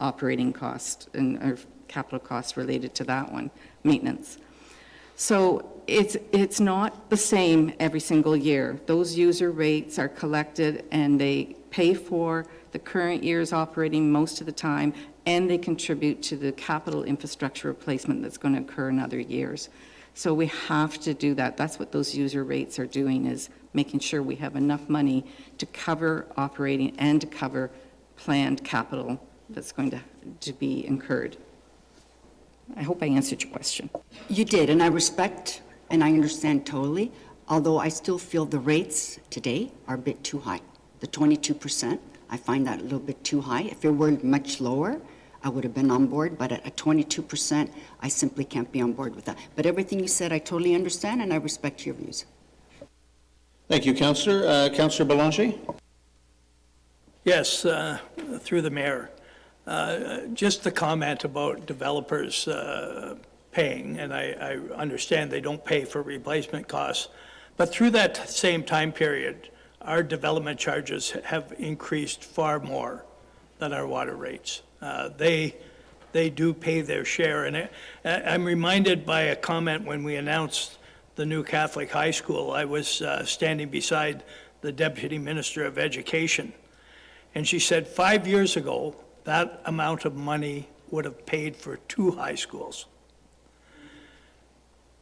operating cost or capital cost related to that one, maintenance. So it's not the same every single year. Those user rates are collected and they pay for the current year's operating most of the time, and they contribute to the capital infrastructure replacement that's going to occur in other years. So we have to do that. That's what those user rates are doing, is making sure we have enough money to cover operating and to cover planned capital that's going to be incurred. I hope I answered your question. You did, and I respect and I understand totally, although I still feel the rates today are a bit too high. The 22%, I find that a little bit too high. If it were much lower, I would have been on board, but at 22%, I simply can't be on board with that. But everything you said, I totally understand, and I respect your views. Thank you, Councillor. Councillor Belanger? Yes, through the mayor. Just the comment about developers paying, and I understand they don't pay for replacement costs, but through that same time period, our development charges have increased far more than our water rates. They do pay their share, and I'm reminded by a comment when we announced the new Catholic high school. I was standing beside the Deputy Minister of Education, and she said 5 years ago, that amount of money would have paid for 2 high schools.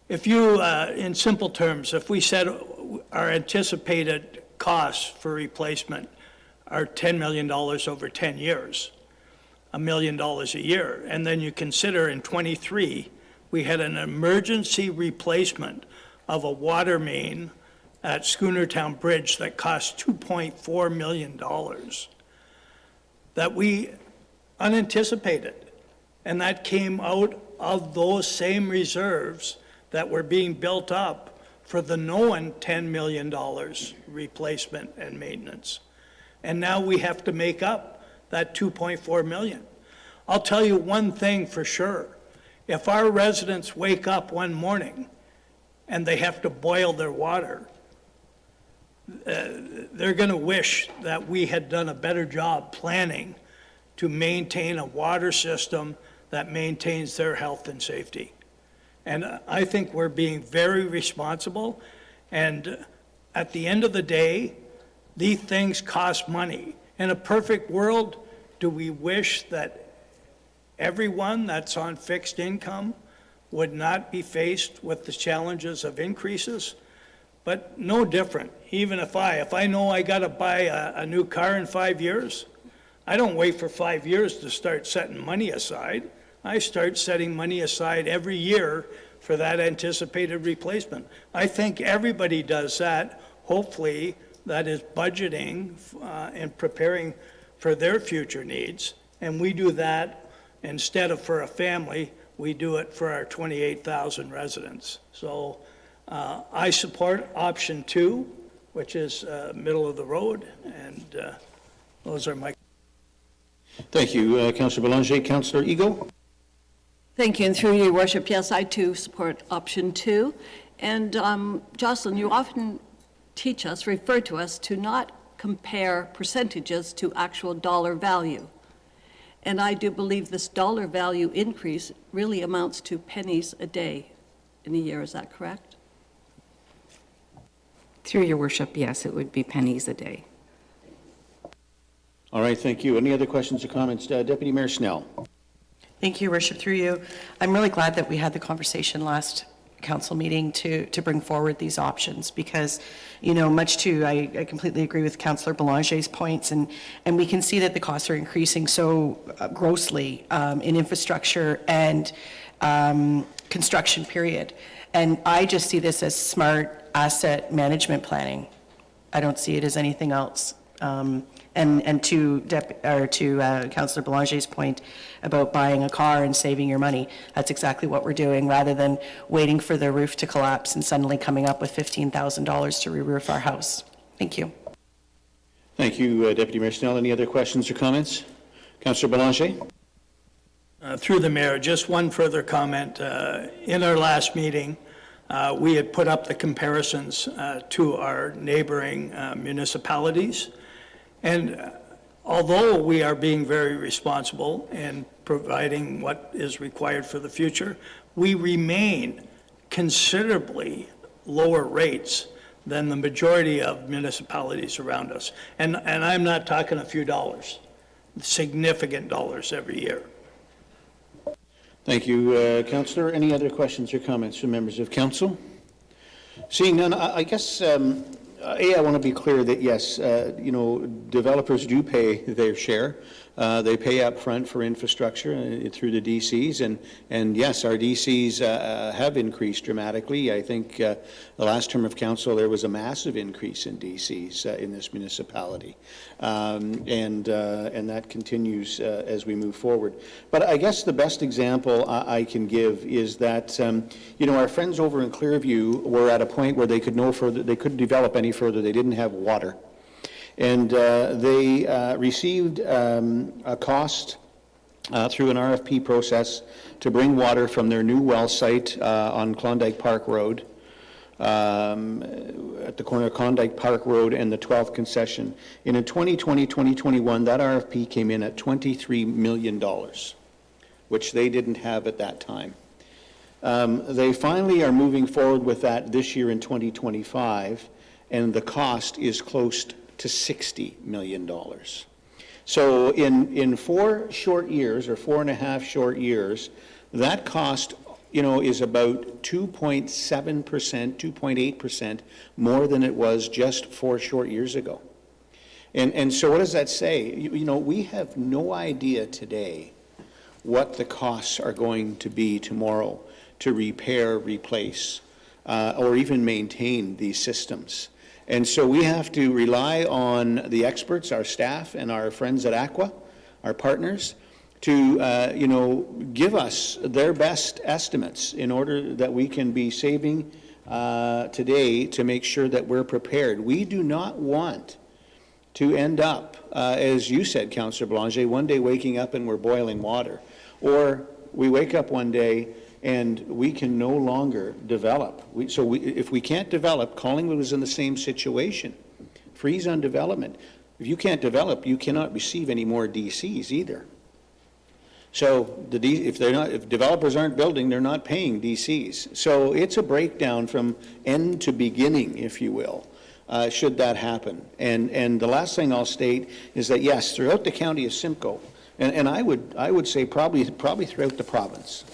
If you, in simple terms, if we said our anticipated costs for replacement are $10 million over 10 years, $1 million a year, and then you consider in 23, we had an emergency replacement of a water main at Schoonertown Bridge that cost $2.4 million that we unanticipated. And that came out of those same reserves that were being built up for the known $10 million replacement and maintenance. And now we have to make up that $2.4 million. I'll tell you one thing for sure. If our residents wake up one morning and they have to boil their water, they're going to wish that we had done a better job planning to maintain a water system that maintains their health and safety. And I think we're being very responsible. And at the end of the day, these things cost money. In a perfect world, do we wish that everyone that's on fixed income would not be faced with the challenges of increases? But no different. Even if I know I got to buy a new car in 5 years, I don't wait for 5 years to start setting money aside. I start setting money aside every year for that anticipated replacement. I think everybody does that. Hopefully, that is budgeting and preparing for their future needs. And we do that instead of for a family, we do it for our 28,000 residents. So I support option 2, which is middle of the road, and those are my. Thank you, Councillor Belanger. Councillor Eagle? Thank you, and through your worship, yes, I too support option 2. And Jocelyn, you often teach us, refer to us, to not compare percentages to actual dollar value. And I do believe this dollar value increase really amounts to pennies a day in a year. Is that correct? Through your worship, yes, it would be pennies a day. All right, thank you. Any other questions or comments? Deputy Mayor Snell. Thank you, Your Worship, through you. I'm really glad that we had the conversation last council meeting to bring forward these options because, you know, much to, I completely agree with Councillor Belanger's points, and we can see that the costs are increasing so grossly in infrastructure and construction, period. And I just see this as smart asset management planning. I don't see it as anything else. And to Councillor Belanger's point about buying a car and saving your money, that's exactly what we're doing, rather than waiting for the roof to collapse and suddenly coming up with $15,000 to re-roof our house. Thank you. Thank you, Deputy Mayor Snell. Any other questions or comments? Councillor Belanger? Through the mayor, just one further comment. In our last meeting, we had put up the comparisons to our neighboring municipalities. And although we are being very responsible in providing what is required for the future, we remain considerably lower rates than the majority of municipalities around us. And I'm not talking a few dollars, significant dollars every year. Thank you, Councillor. Any other questions or comments from members of council? Seeing none, I guess, I want to be clear that yes, developers do pay their share. They pay up front for infrastructure through the DCs, and yes, our DCs have increased dramatically. I think the last term of council there was a massive increase in DCs in this municipality, and that continues as we move forward. But I guess the best example I can give is that our friends over in Clearview were at a point where they could no further, they couldn't develop any further. They didn't have water. And they received a cost through an RFP process to bring water from their new well site on Klondike Park Road, at the corner of Klondike Park Road and the 12th concession. And in 2020-2021, that RFP came in at $23 million, which they didn't have at that time. They finally are moving forward with that this year in 2025, and the cost is close to $60 million. So in 4 short years, or 4.5 short years, that cost, is about 2.7%, 2.8% more than it was just 4 short years ago. And so what does that say? We have no idea today what the costs are going to be tomorrow to repair, replace, or even maintain these systems. And so we have to rely on the experts, our staff, and our friends at Aqua, our partners, to give us their best estimates in order that we can be saving today to make sure that we're prepared. We do not want to end up, as you said, Councillor Belanger, one day waking up and we're boiling water, or we wake up one day and we can no longer develop. If we can't develop, Collingwood was in the same situation. Freeze on development. If you can't develop, you cannot receive any more DCs either. So if developers aren't building, they're not paying DCs. So it's a breakdown from end to beginning, if you will, should that happen. And the last thing I'll state is that yes, throughout the county of Simcoe, and I would say probably throughout the province,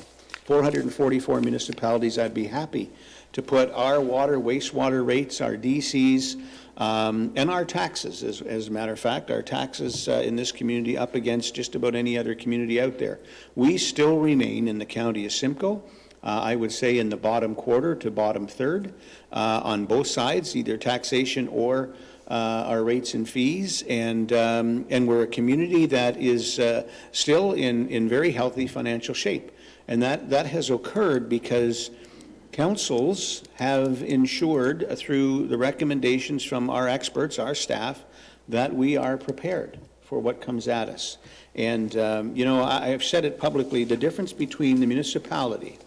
444 municipalities, I'd be happy to put our water, wastewater rates, our DCs, and our taxes, as a matter of fact, our taxes in this community up against just about any other community out there. We still remain in the county of Simcoe, I would say in the bottom quarter to bottom third on both sides, either taxation or our rates and fees, and we're a community that is still in very healthy financial shape. And that has occurred because councils have ensured through the recommendations from our experts, our staff, that we are prepared for what comes at us. And, I've said it publicly, the difference between the municipality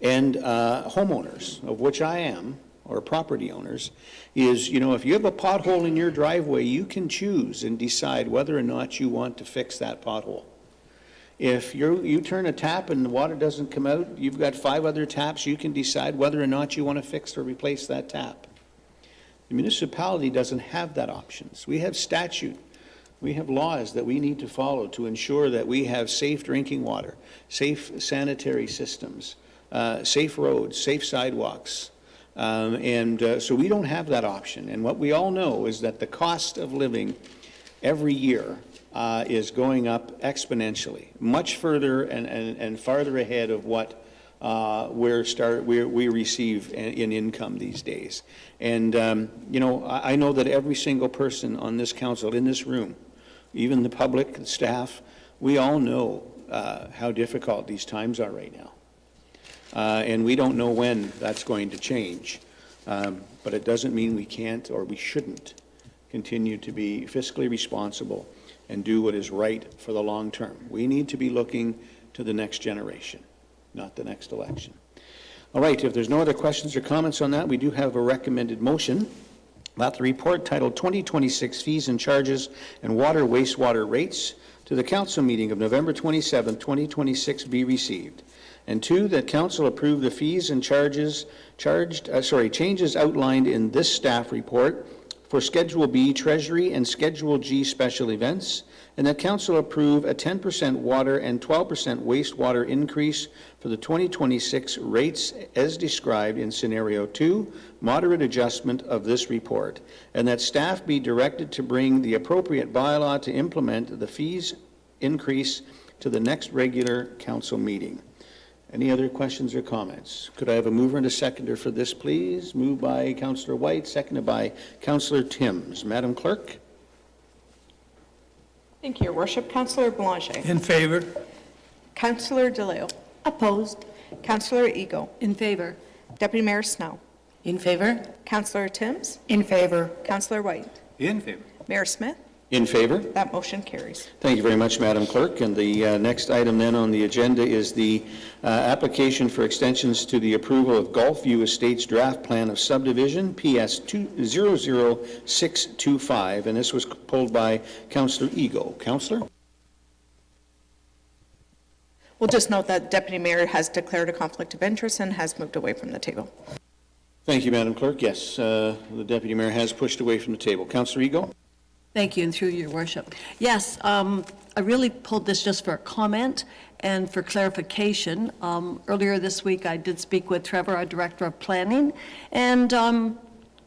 and homeowners, of which I am, or property owners, is, if you have a pothole in your driveway, you can choose and decide whether or not you want to fix that pothole. If you turn a tap and the water doesn't come out, you've got 5 other taps, you can decide whether or not you want to fix or replace that tap. The municipality doesn't have that options. We have statute. We have laws that we need to follow to ensure that we have safe drinking water, safe sanitary systems, safe roads, safe sidewalks. So we don't have that option. And what we all know is that the cost of living every year is going up exponentially, much further and farther ahead of what we receive in income these days. And, I know that every single person on this council, in this room, even the public, the staff, we all know how difficult these times are right now. And we don't know when that's going to change. But it doesn't mean we can't or we shouldn't continue to be fiscally responsible and do what is right for the long term. We need to be looking to the next generation, not the next election. All right, if there's no other questions or comments on that, we do have a recommended motion that the report titled 2026 Fees and Charges and Water Wastewater Rates to the council meeting of November 27, 2026 be received. And 2, that council approve the fees and changes outlined in this staff report for Schedule B Treasury and Schedule G Special Events, and that council approve a 10% water and 12% wastewater increase for the 2026 rates as described in Scenario 2, moderate adjustment of this report, and that staff be directed to bring the appropriate bylaw to implement the fees increase to the next regular council meeting. Any other questions or comments? Could I have a mover and a seconder for this, please? Moved by Councillor White, seconded by Councillor Timms. Madam Clerk? Thank you, Your Worship. Councillor Boulanger. In favor. Councillor DeLeo. Opposed? Councillor Ego. In favor? Deputy Mayor Snow. In favor? Councillor Timms. In favor. Councillor White. In favor. Mayor Smith. In favor? That motion carries. Thank you very much, Madam Clerk. And the next item then on the agenda is the application for extensions to the approval of Gulfview Estates Draft Plan of Subdivision, PS 00625, and this was pulled by Councillor Ego. Councillor? We'll just note that Deputy Mayor has declared a conflict of interest and has moved away from the table. Thank you, Madam Clerk. Yes, the Deputy Mayor has pushed away from the table. Councillor Ego? Thank you, and through your worship. Yes, I really pulled this just for a comment and for clarification. Earlier this week, I did speak with Trevor, our Director of Planning, and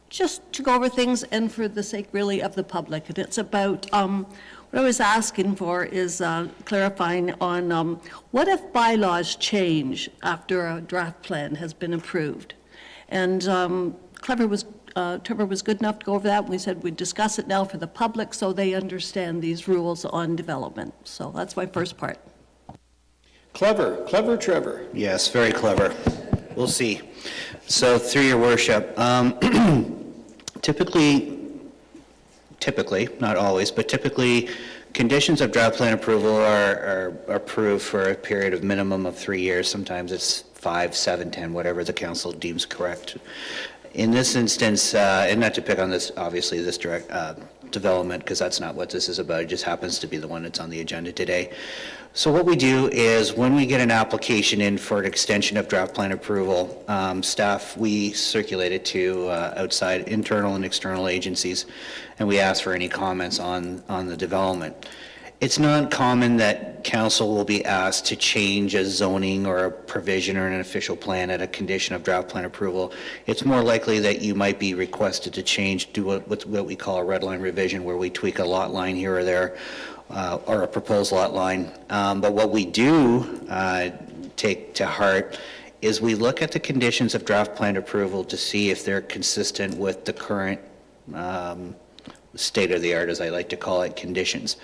just to go over things and for the sake really of the public. And it's about, what I was asking for is clarifying on what if bylaws change after a draft plan has been approved? And Trevor was good enough to go over that. We said we'd discuss it now for the public so they understand these rules on development. So that's my first part. Clever, Trevor. Yes, very clever. We'll see. So through your worship, typically, not always, but typically, conditions of draft plan approval are approved for a period of minimum of 3 years. Sometimes it's 5, 7, 10, whatever the council deems correct. In this instance, and not to pick on this, obviously, this direct development, because that's not what this is about. It just happens to be the one that's on the agenda today. So what we do is when we get an application in for an extension of draft plan approval, staff, we circulate it to outside internal and external agencies, and we ask for any comments on the development. It's not common that council will be asked to change a zoning or a provision or an official plan at a condition of draft plan approval. It's more likely that you might be requested to do what we call a red line revision, where we tweak a lot line here or there, or a proposed lot line. But what we do take to heart is we look at the conditions of draft plan approval to see if they're consistent with the current state of the art, as I like to call it, conditions.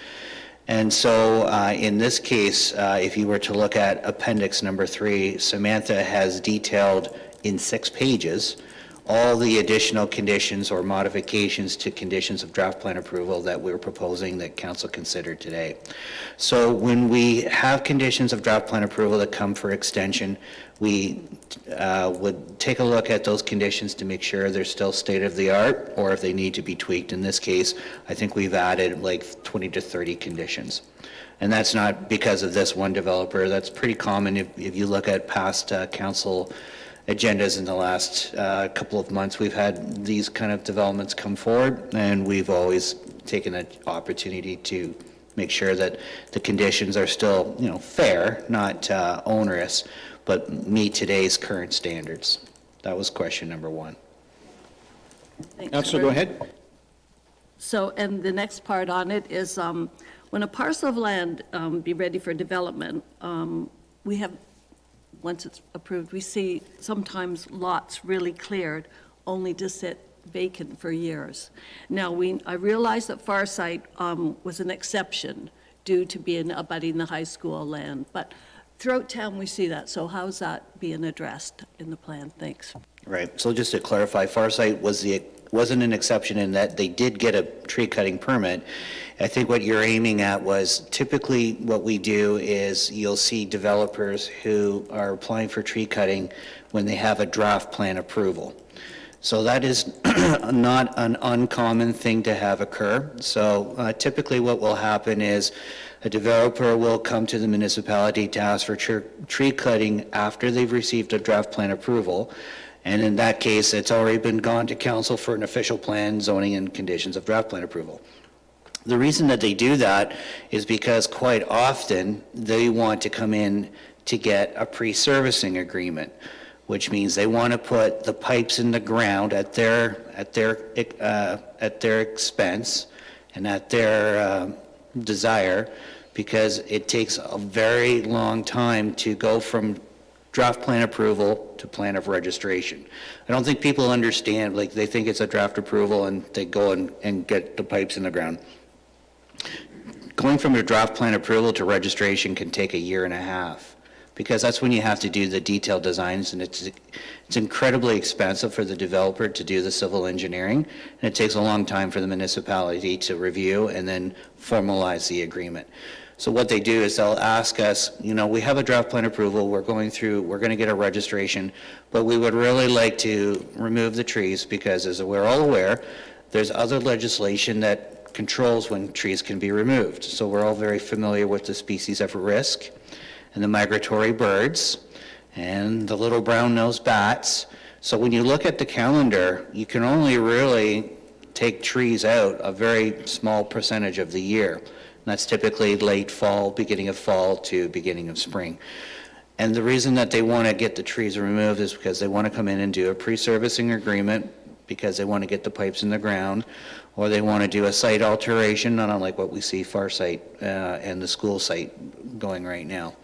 And so in this case, if you were to look at appendix number 3, Samantha has detailed in 6 pages all the additional conditions or modifications to conditions of draft plan approval that we're proposing that council considered today. So when we have conditions of draft plan approval that come for extension, we would take a look at those conditions to make sure they're still state of the art or if they need to be tweaked. In this case, I think we've added like 20 to 30 conditions. And that's not because of this one developer. That's pretty common if you look at past council agendas in the last couple of months. We've had these kind of developments come forward, and we've always taken an opportunity to make sure that the conditions are still, fair, not onerous, but meet today's current standards. That was question number 1. Councillor, go ahead. So, and the next part on it is when a parcel of land be ready for development, we have once it's approved, we see sometimes lots really cleared, only to sit vacant for years. Now, I realize that Farsight was an exception due to being abutting the high school land, but throughout town we see that. So how's that being addressed in the plan? Thanks. Right, so just to clarify, Farsight wasn't an exception in that they did get a tree cutting permit. I think what you're aiming at was typically what we do is you'll see developers who are applying for tree cutting when they have a draft plan approval. So that is not an uncommon thing to have occur. So typically what will happen is a developer will come to the municipality to ask for tree cutting after they've received a draft plan approval. And in that case, it's already been gone to council for an official plan, zoning, and conditions of draft plan approval. The reason that they do that is because quite often they want to come in to get a pre-servicing agreement, which means they want to put the pipes in the ground at their expense and at their desire, because it takes a very long time to go from draft plan approval to plan of registration. I don't think people understand, like they think it's a draft approval and they go and get the pipes in the ground. Going from a draft plan approval to registration can take 1.5 years, because that's when you have to do the detailed designs, and it's incredibly expensive for the developer to do the civil engineering, and it takes a long time for the municipality to review and then formalize the agreement. So what they do is they'll ask us, you know, we have a draft plan approval, we're going to get a registration, but we would really like to remove the trees because, as we're all aware, there's other legislation that controls when trees can be removed. So we're all very familiar with the species of risk and the migratory birds and the little brown-nosed bats. So when you look at the calendar, you can only really take trees out a very small percentage of the year. And that's typically late fall, beginning of fall to beginning of spring. And the reason that they want to get the trees removed is because they want to come in and do a pre-servicing agreement, because they want to get the pipes in the ground, or they want to do a site alteration, not unlike what we see Farsight and the school site going right now.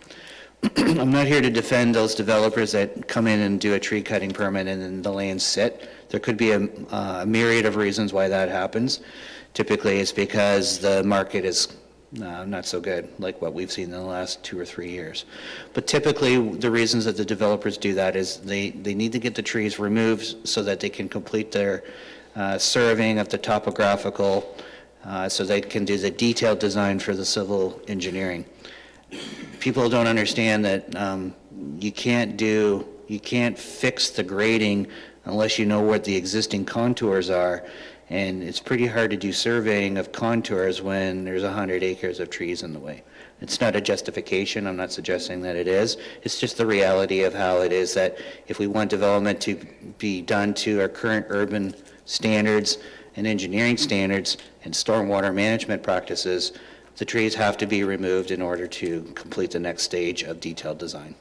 I'm not here to defend those developers that come in and do a tree cutting permit and then the land sit. There could be a myriad of reasons why that happens. Typically it's because the market is not so good, like what we've seen in the last 2 or 3 years. But typically the reasons that the developers do that is they need to get the trees removed so that they can complete their surveying of the topographical, so they can do the detailed design for the civil engineering. People don't understand that you can't fix the grading unless you know what the existing contours are, and it's pretty hard to do surveying of contours when there's 100 acres of trees in the way. It's not a justification, I'm not suggesting that it is, it's just the reality of how it is, that if we want development to be done to our current urban standards and engineering standards and stormwater management practices, the trees have to be removed in order to complete the next stage of detailed design.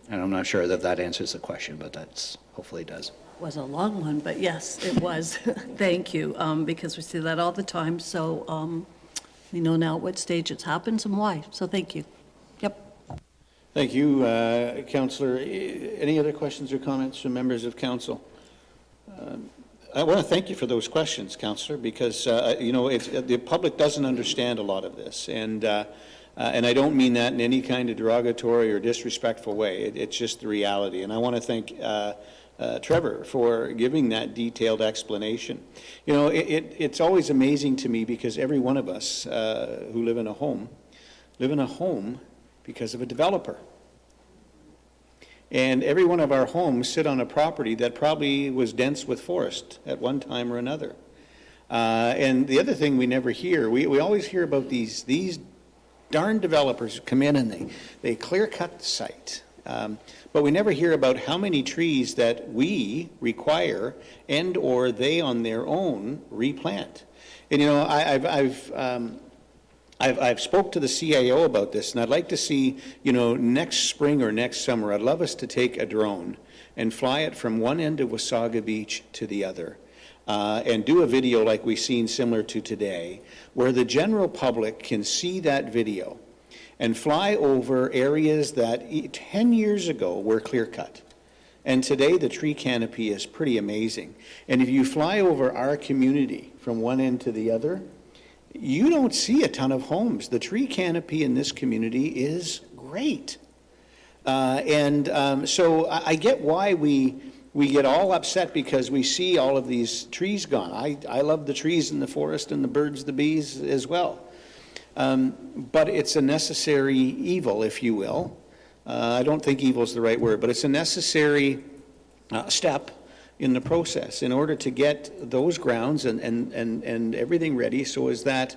And I'm not sure that that answers the question, but that's hopefully does. Was a long one, but yes, it was. Thank you, because we see that all the time. So we know now at what stage it happens and why. So thank you. Yep. Thank you, Councillor. Any other questions or comments from members of council? I want to thank you for those questions, Councillor, because you know, the public doesn't understand a lot of this, and I don't mean that in any kind of derogatory or disrespectful way. It's just the reality, and I want to thank Trevor for giving that detailed explanation. You know, it's always amazing to me, because every one of us who live in a home because of a developer. And every one of our homes sit on a property that probably was dense with forest at one time or another. And the other thing we never hear, we always hear about these darn developers who come in and they clear cut the site. But we never hear about how many trees that we require and or they on their own replant. And you know, I've spoke to the CIO about this, and I'd like to see, you know, next spring or next summer, I'd love us to take a drone and fly it from one end of Wasaga Beach to the other, and do a video like we've seen similar to today, where the general public can see that video and fly over areas that 10 years ago were clear-cut. And today, the tree canopy is pretty amazing. And if you fly over our community from one end to the other, you don't see a ton of homes. The tree canopy in this community is great. So I get why we get all upset because we see all of these trees gone. I love the trees in the forest and the birds, the bees as well. But it's a necessary evil, if you will. I don't think evil is the right word, but it's a necessary step in the process in order to get those grounds and everything ready so as that,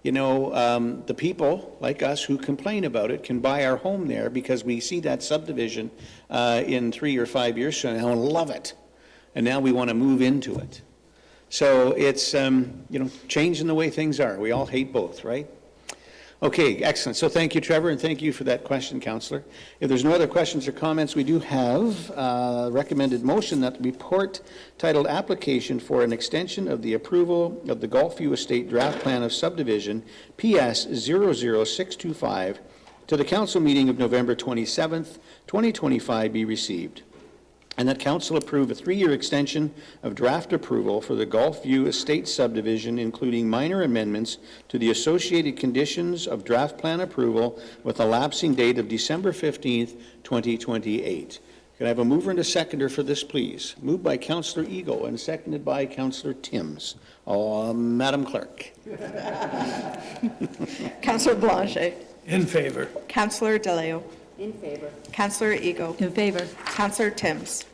the people like us who complain about it can buy our home there because we see that subdivision in 3 or 5 years from now and love it. And now we want to move into it. So it's, changing the way things are. We all hate both, right? Okay, excellent. So thank you, Trevor, and thank you for that question, Councillor. If there's no other questions or comments, we do have a recommended motion that the report titled Application for an Extension of the Approval of the Gulfview Estate Draft Plan of Subdivision, PS 00625, to the Council meeting of November 27th, 2025 be received. And that Council approve a 3-year extension of draft approval for the Gulfview Estate subdivision, including minor amendments to the associated conditions of draft plan approval with a lapsing date of December 15th, 2028. Can I have a mover and a seconder for this, please? Moved by Councillor Eagle and seconded by Councillor Timms. Madam Clerk. Councillor Blanchet. In favor. Councillor DeLeo. In favor. Councillor Eagle. In favor. Councillor Timms.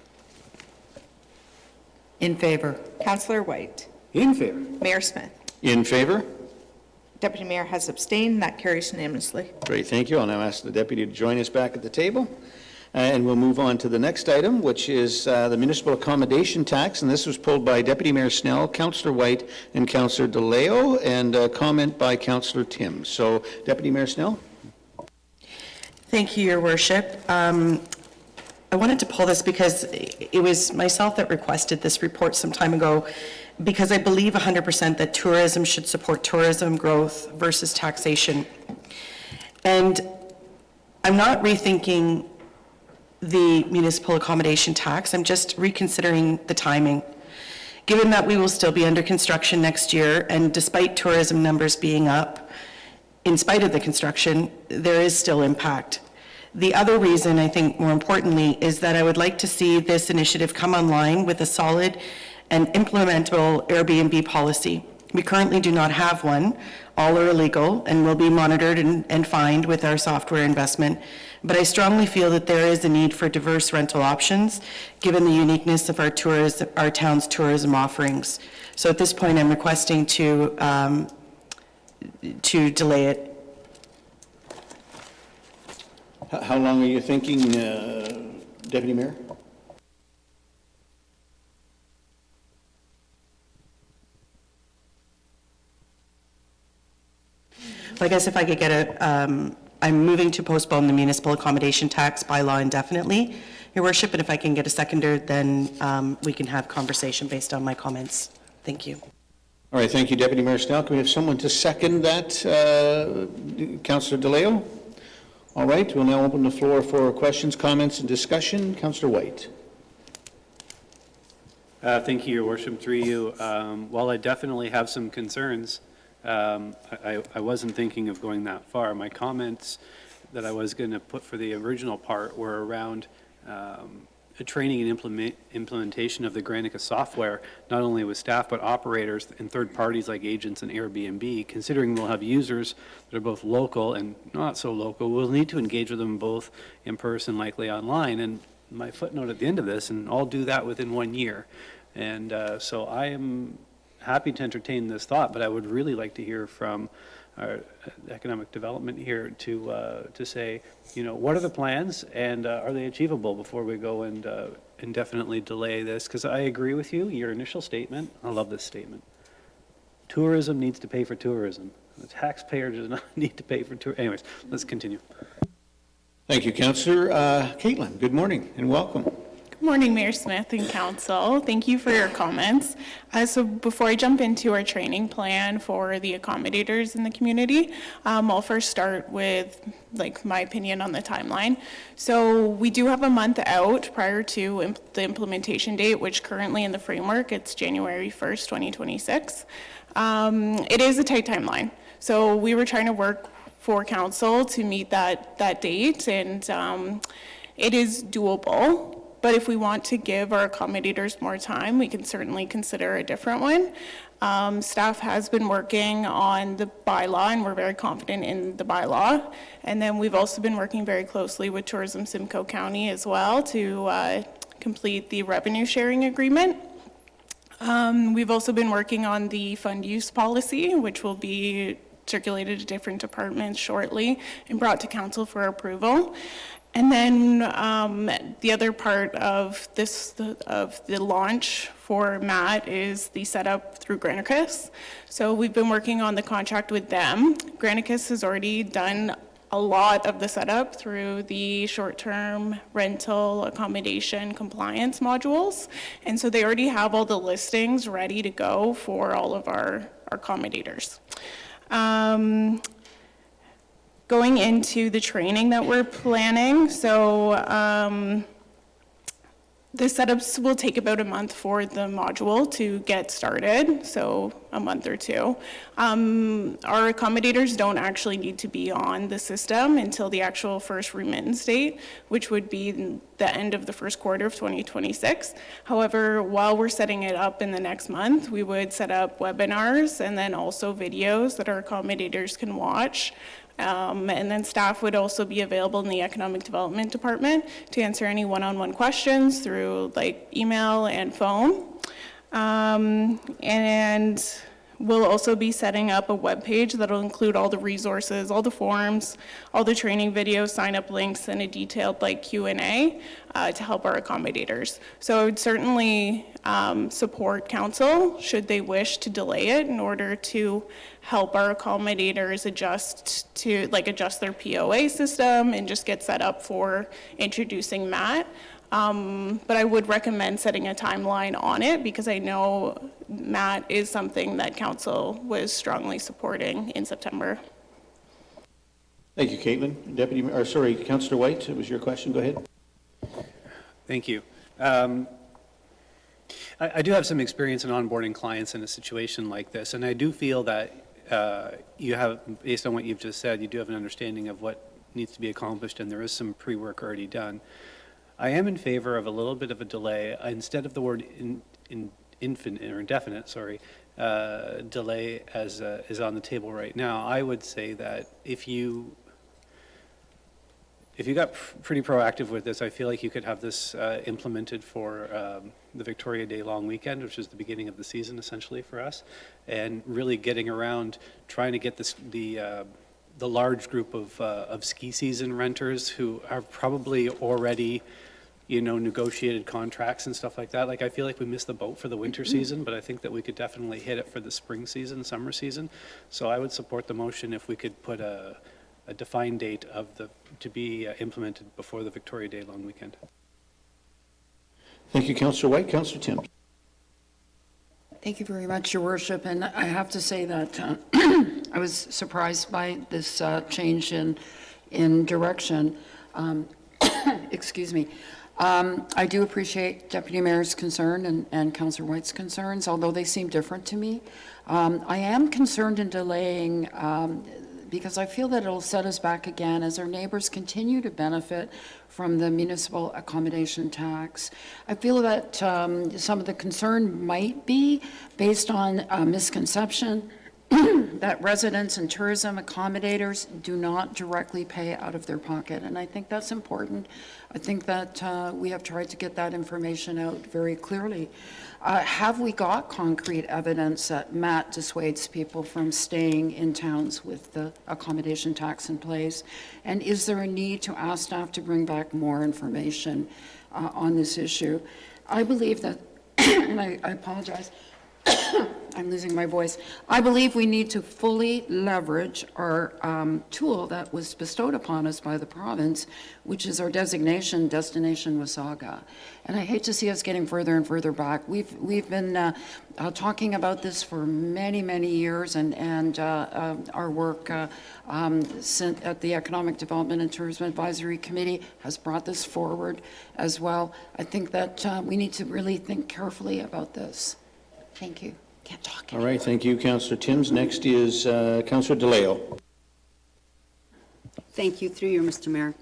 In favor. Councillor White. In favor. Mayor Smith. In favor? Deputy Mayor has abstained. That carries unanimously. Great, thank you. I'll now ask the deputy to join us back at the table. And we'll move on to the next item, which is the municipal accommodation tax. And this was pulled by Deputy Mayor Snell, Councillor White, and Councillor DeLeo, and a comment by Councillor Timms. So, Deputy Mayor Snell? Thank you, Your Worship. I wanted to pull this because it was myself that requested this report some time ago, because I believe 100% that tourism should support tourism growth versus taxation. And I'm not rethinking the municipal accommodation tax. I'm just reconsidering the timing. Given that we will still be under construction next year, and despite tourism numbers being up, in spite of the construction, there is still impact. The other reason, I think more importantly, is that I would like to see this initiative come online with a solid and implementable Airbnb policy. We currently do not have one. All are illegal and will be monitored and fined with our software investment. But I strongly feel that there is a need for diverse rental options, given the uniqueness of our town's tourism offerings. So at this point, I'm requesting to delay it. How long are you thinking, Deputy Mayor? Well, I guess if I could get I'm moving to postpone the municipal accommodation tax bylaw indefinitely, Your Worship, and if I can get a seconder, then we can have conversation based on my comments. Thank you. All right, thank you, Deputy Mayor Snell. Can we have someone to second that, Councillor DeLeo? All right, we'll now open the floor for questions, comments, and discussion. Councillor White. Thank you, Your Worship. Through you, while I definitely have some concerns, I wasn't thinking of going that far. My comments that I was going to put for the original part were around training and implementation of the Granica software, not only with staff, but operators and third parties like agents and Airbnb. Considering we'll have users that are both local and not so local, we'll need to engage with them both in person, likely online. And my footnote at the end of this, and I'll do that within 1 year. And so I am happy to entertain this thought, but I would really like to hear from our economic development here to say, what are the plans and are they achievable before we go and indefinitely delay this? Because I agree with you, your initial statement. I love this statement. Tourism needs to pay for tourism. The taxpayer does not need to pay for tourism. Anyways, let's continue. Thank you, Councillor. Caitlin, good morning and welcome. Good Morning, Mayor Smith and Council. Thank you for your comments. So before I jump into our training plan for the accommodators in the community, I'll first start with my opinion on the timeline. So we do have a month out prior to the implementation date, which currently in the framework, it's January 1st, 2026. It is a tight timeline. So we were trying to work for council to meet that date, and it is doable. But if we want to give our accommodators more time, we can certainly consider a different one. Staff has been working on the bylaw, and we're very confident in the bylaw. And then we've also been working very closely with Tourism Simcoe County as well to complete the revenue sharing agreement. We've also been working on the fund use policy, which will be circulated to different departments shortly and brought to council for approval. And then the other part of the launch for Matt is the setup through Granicus. So we've been working on the contract with them. Granicus has already done a lot of the setup through the short-term rental accommodation compliance modules. And so they already have all the listings ready to go for all of our accommodators. Going into the training that we're planning, so the setups will take about a month for the module to get started, so a month or two. Our accommodators don't actually need to be on the system until the actual first remittance date, which would be the end of the first quarter of 2026. However, while we're setting it up in the next month, we would set up webinars and then also videos that our accommodators can watch. And then staff would also be available in the Economic Development Department to answer any one-on-one questions through email and phone. And we'll also be setting up a web page that'll include all the resources, all the forms, all the training videos, sign-up links, and a detailed Q&A to help our accommodators. So I would certainly support council should they wish to delay it in order to help our accommodators adjust their POA system and just get set up for introducing Matt. But I would recommend setting a timeline on it because I know Matt is something that council was strongly supporting in September. Thank you, Caitlin. Councillor White, it was your question. Go ahead. Thank you. I do have some experience in onboarding clients in a situation like this, and I do feel that you have, based on what you've just said, you do have an understanding of what needs to be accomplished, and there is some pre-work already done. I am in favor of a little bit of a delay. Instead of the word indefinite, delay as is on the table right now, I would say that if you got pretty proactive with this, I feel like you could have this implemented for the Victoria Day long weekend, which is the beginning of the season essentially for us, and really getting around trying to get the large group of ski season renters who are probably already negotiated contracts and stuff like that. I feel like we missed the boat for the winter season, but I think that we could definitely hit it for the spring season, summer season. So I would support the motion if we could put a defined date to be implemented before the Victoria Day long weekend. Thank you, Councillor White. Councillor Tim. Thank you very much, Your Worship. And I have to say that I was surprised by this change in direction. Excuse me. I do appreciate Deputy Mayor's concern and Councillor White's concerns, although they seem different to me. I am concerned in delaying because I feel that it'll set us back again as our neighbors continue to benefit from the municipal accommodation tax. I feel that some of the concern might be based on a misconception that residents and tourism accommodators do not directly pay out of their pocket, and I think that's important. I think that we have tried to get that information out very clearly. Have we got concrete evidence that Matt dissuades people from staying in towns with the accommodation tax in place? And is there a need to ask staff to bring back more information on this issue? I believe that, and I apologize, I'm losing my voice. I believe we need to fully leverage our tool that was bestowed upon us by the province, which is our designation, Destination Wasaga. And I hate to see us getting further and further back. We've been talking about this for many, many years, and our work at the Economic Development and Tourism Advisory Committee has brought this forward as well. I think that we need to really think carefully about this. Thank you. Can't talk. All right, thank you, Councillor Timms. Next is Councillor DeLeo. Thank you, through you, Mr. Mayor.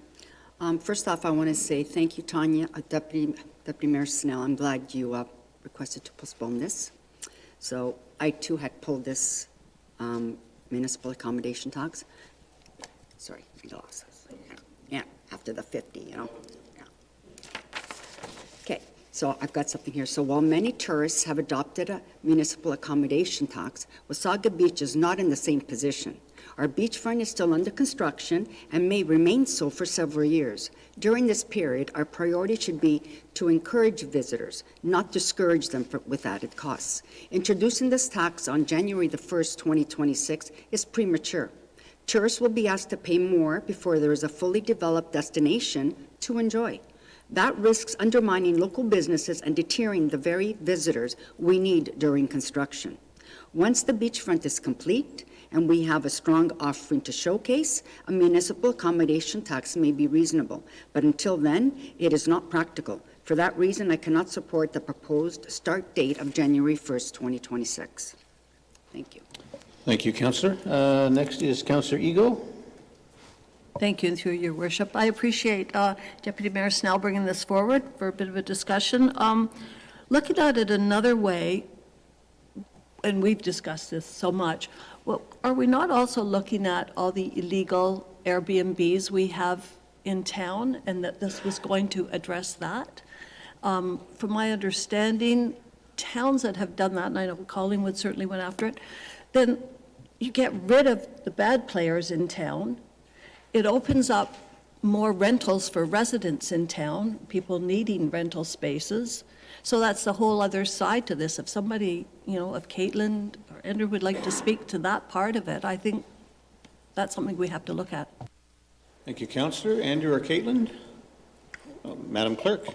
First off, I want to say thank you, Tanya, Deputy Mayor Snell. I'm glad you requested to postpone this. So I too had pulled this municipal accommodation tax. Sorry, I lost this. Yeah, after the 50, you know. Okay, so I've got something here. So while many tourists have adopted a municipal accommodation tax, Wasaga Beach is not in the same position. Our beachfront is still under construction and may remain so for several years. During this period, our priority should be to encourage visitors, not discourage them with added costs. Introducing this tax on January the 1st, 2026 is premature. Tourists will be asked to pay more before there is a fully developed destination to enjoy. That risks undermining local businesses and deterring the very visitors we need during construction. Once the beachfront is complete and we have a strong offering to showcase, a municipal accommodation tax may be reasonable. But until then, it is not practical. For that reason, I cannot support the proposed start date of January 1st, 2026. Thank you. Thank you, Councillor. Next is Councillor Ego. Thank you, and through your worship. I appreciate Deputy Mayor Snell bringing this forward for a bit of a discussion. Looking at it another way, and we've discussed this so much, well, are we not also looking at all the illegal Airbnbs we have in town, and that this was going to address that? From my understanding, towns that have done that, and I know Collingwood certainly went after it, then you get rid of the bad players in town. It opens up more rentals for residents in town, people needing rental spaces. So that's the whole other side to this. If somebody, if Caitlin or Andrew would like to speak to that part of it, I think that's something we have to look at. Thank you, Councillor. Andrew or Caitlin? Madam Clerk.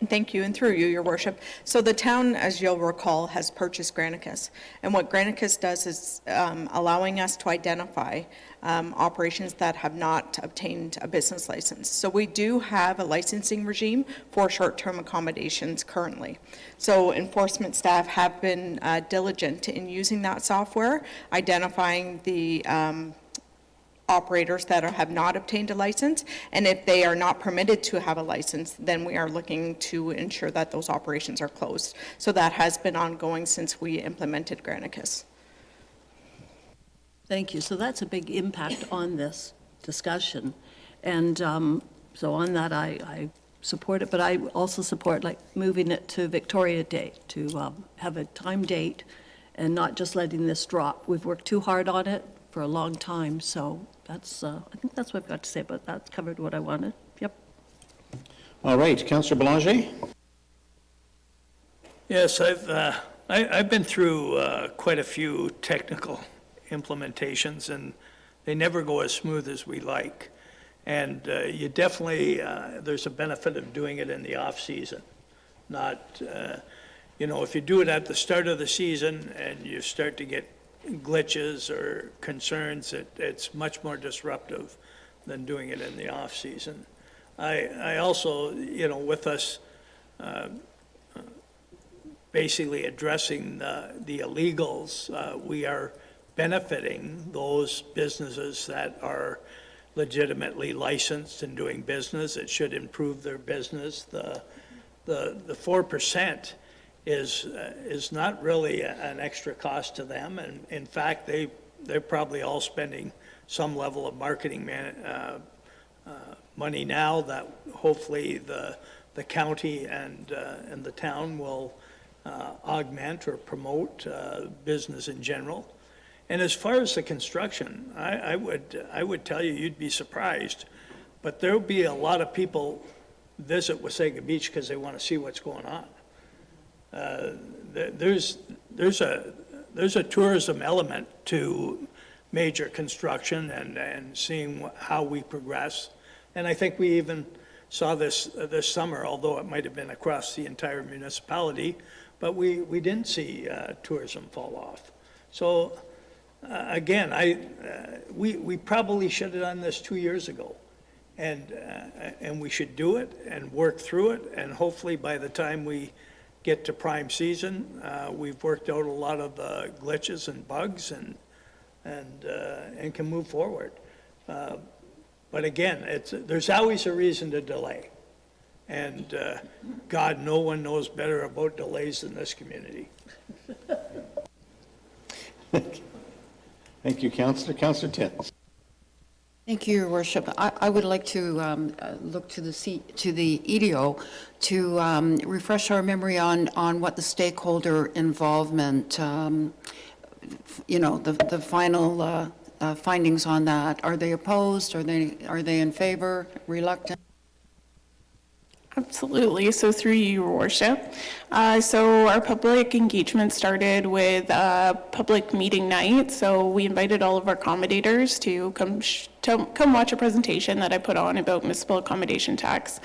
Thank you, and through you, Your Worship. So the town, as you'll recall, has purchased Granicus. And what Granicus does is allowing us to identify operations that have not obtained a business license. So we do have a licensing regime for short-term accommodations currently. So enforcement staff have been diligent in using that software, identifying the operators that have not obtained a license, and if they are not permitted to have a license, then we are looking to ensure that those operations are closed. So that has been ongoing since we implemented Granicus. Thank you. So that's a big impact on this discussion. And so on that, I support it, but I also support moving it to Victoria Day, to have a time date and not just letting this drop. We've worked too hard on it for a long time, so that's, I think that's what I've got to say about that. It's covered what I wanted. Yep. All right, Councillor Belanger. Yes, I've been through quite a few technical implementations, and they never go as smooth as we like. And you definitely, there's a benefit of doing it in the off-season, not, if you do it at the start of the season and you start to get glitches or concerns, it's much more disruptive than doing it in the off-season. I also, with us basically addressing the illegals, we are benefiting those businesses that are legitimately licensed and doing business. It should improve their business. The 4% is not really an extra cost to them, and in fact they're probably all spending some level of marketing money now that hopefully the county and the town will augment or promote business in general. And as far as the construction, I would tell you, you'd be surprised, but there'll be a lot of people visit Wasaga Beach because they want to see what's going on. There's there's a tourism element to major construction and seeing how we progress. And I think we even saw this summer, although it might have been across the entire municipality, but we didn't see tourism fall off. So again, we probably should have done this 2 years ago. And we should do it and work through it, and hopefully by the time we get to prime season, we've worked out a lot of the glitches and bugs and can move forward. But again, there's always a reason to delay. And God, no one knows better about delays than this community. Thank you, Councillor. Councillor Titt. Thank you, Your Worship. I would like to look to the EDO to refresh our memory on what the stakeholder involvement, the final findings on that. Are they opposed? Are they in favor? Reluctant? Absolutely. So through you, Your Worship. So our public engagement started with a public meeting night. So we invited all of our accommodators to come watch a presentation that I put on about municipal accommodation tax,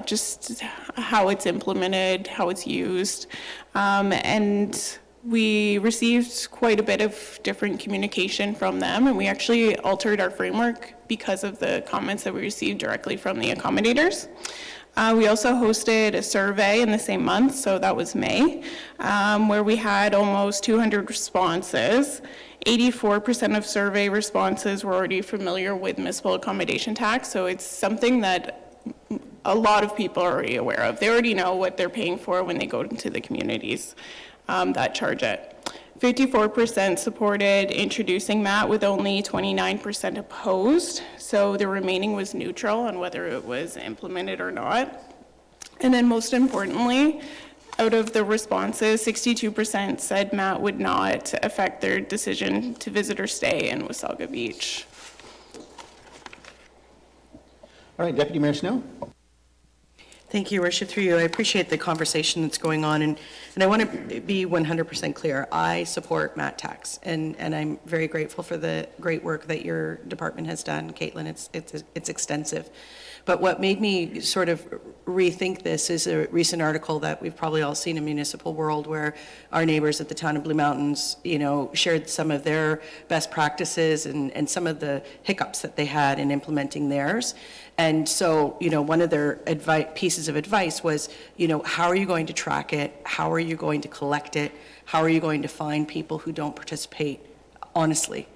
just how it's implemented, how it's used. And we received quite a bit of different communication from them, and we actually altered our framework because of the comments that we received directly from the accommodators. We also hosted a survey in the same month, so that was May, where we had almost 200 responses. 84% of survey responses were already familiar with municipal accommodation tax, so it's something that a lot of people are already aware of. They already know what they're paying for when they go into the communities that charge it. 54% supported introducing MAT, with only 29% opposed. So the remaining was neutral on whether it was implemented or not. And then most importantly, out of the responses, 62% said MAT would not affect their decision to visit or stay in Wasaga Beach. All right, Deputy Mayor Snow. Thank you, Your Worship. Through you, I appreciate the conversation that's going on, and I want to be 100% clear. I support MAT tax, and I'm very grateful for the great work that your department has done, Caitlin. It's extensive. But what made me sort of rethink this is a recent article that we've probably all seen in municipal world, where our neighbors at the town of Blue Mountains, shared some of their best practices and some of the hiccups that they had in implementing theirs. And so, one of their pieces of advice was, how are you going to track it? How are you going to collect it? How are you going to find people who don't participate honestly?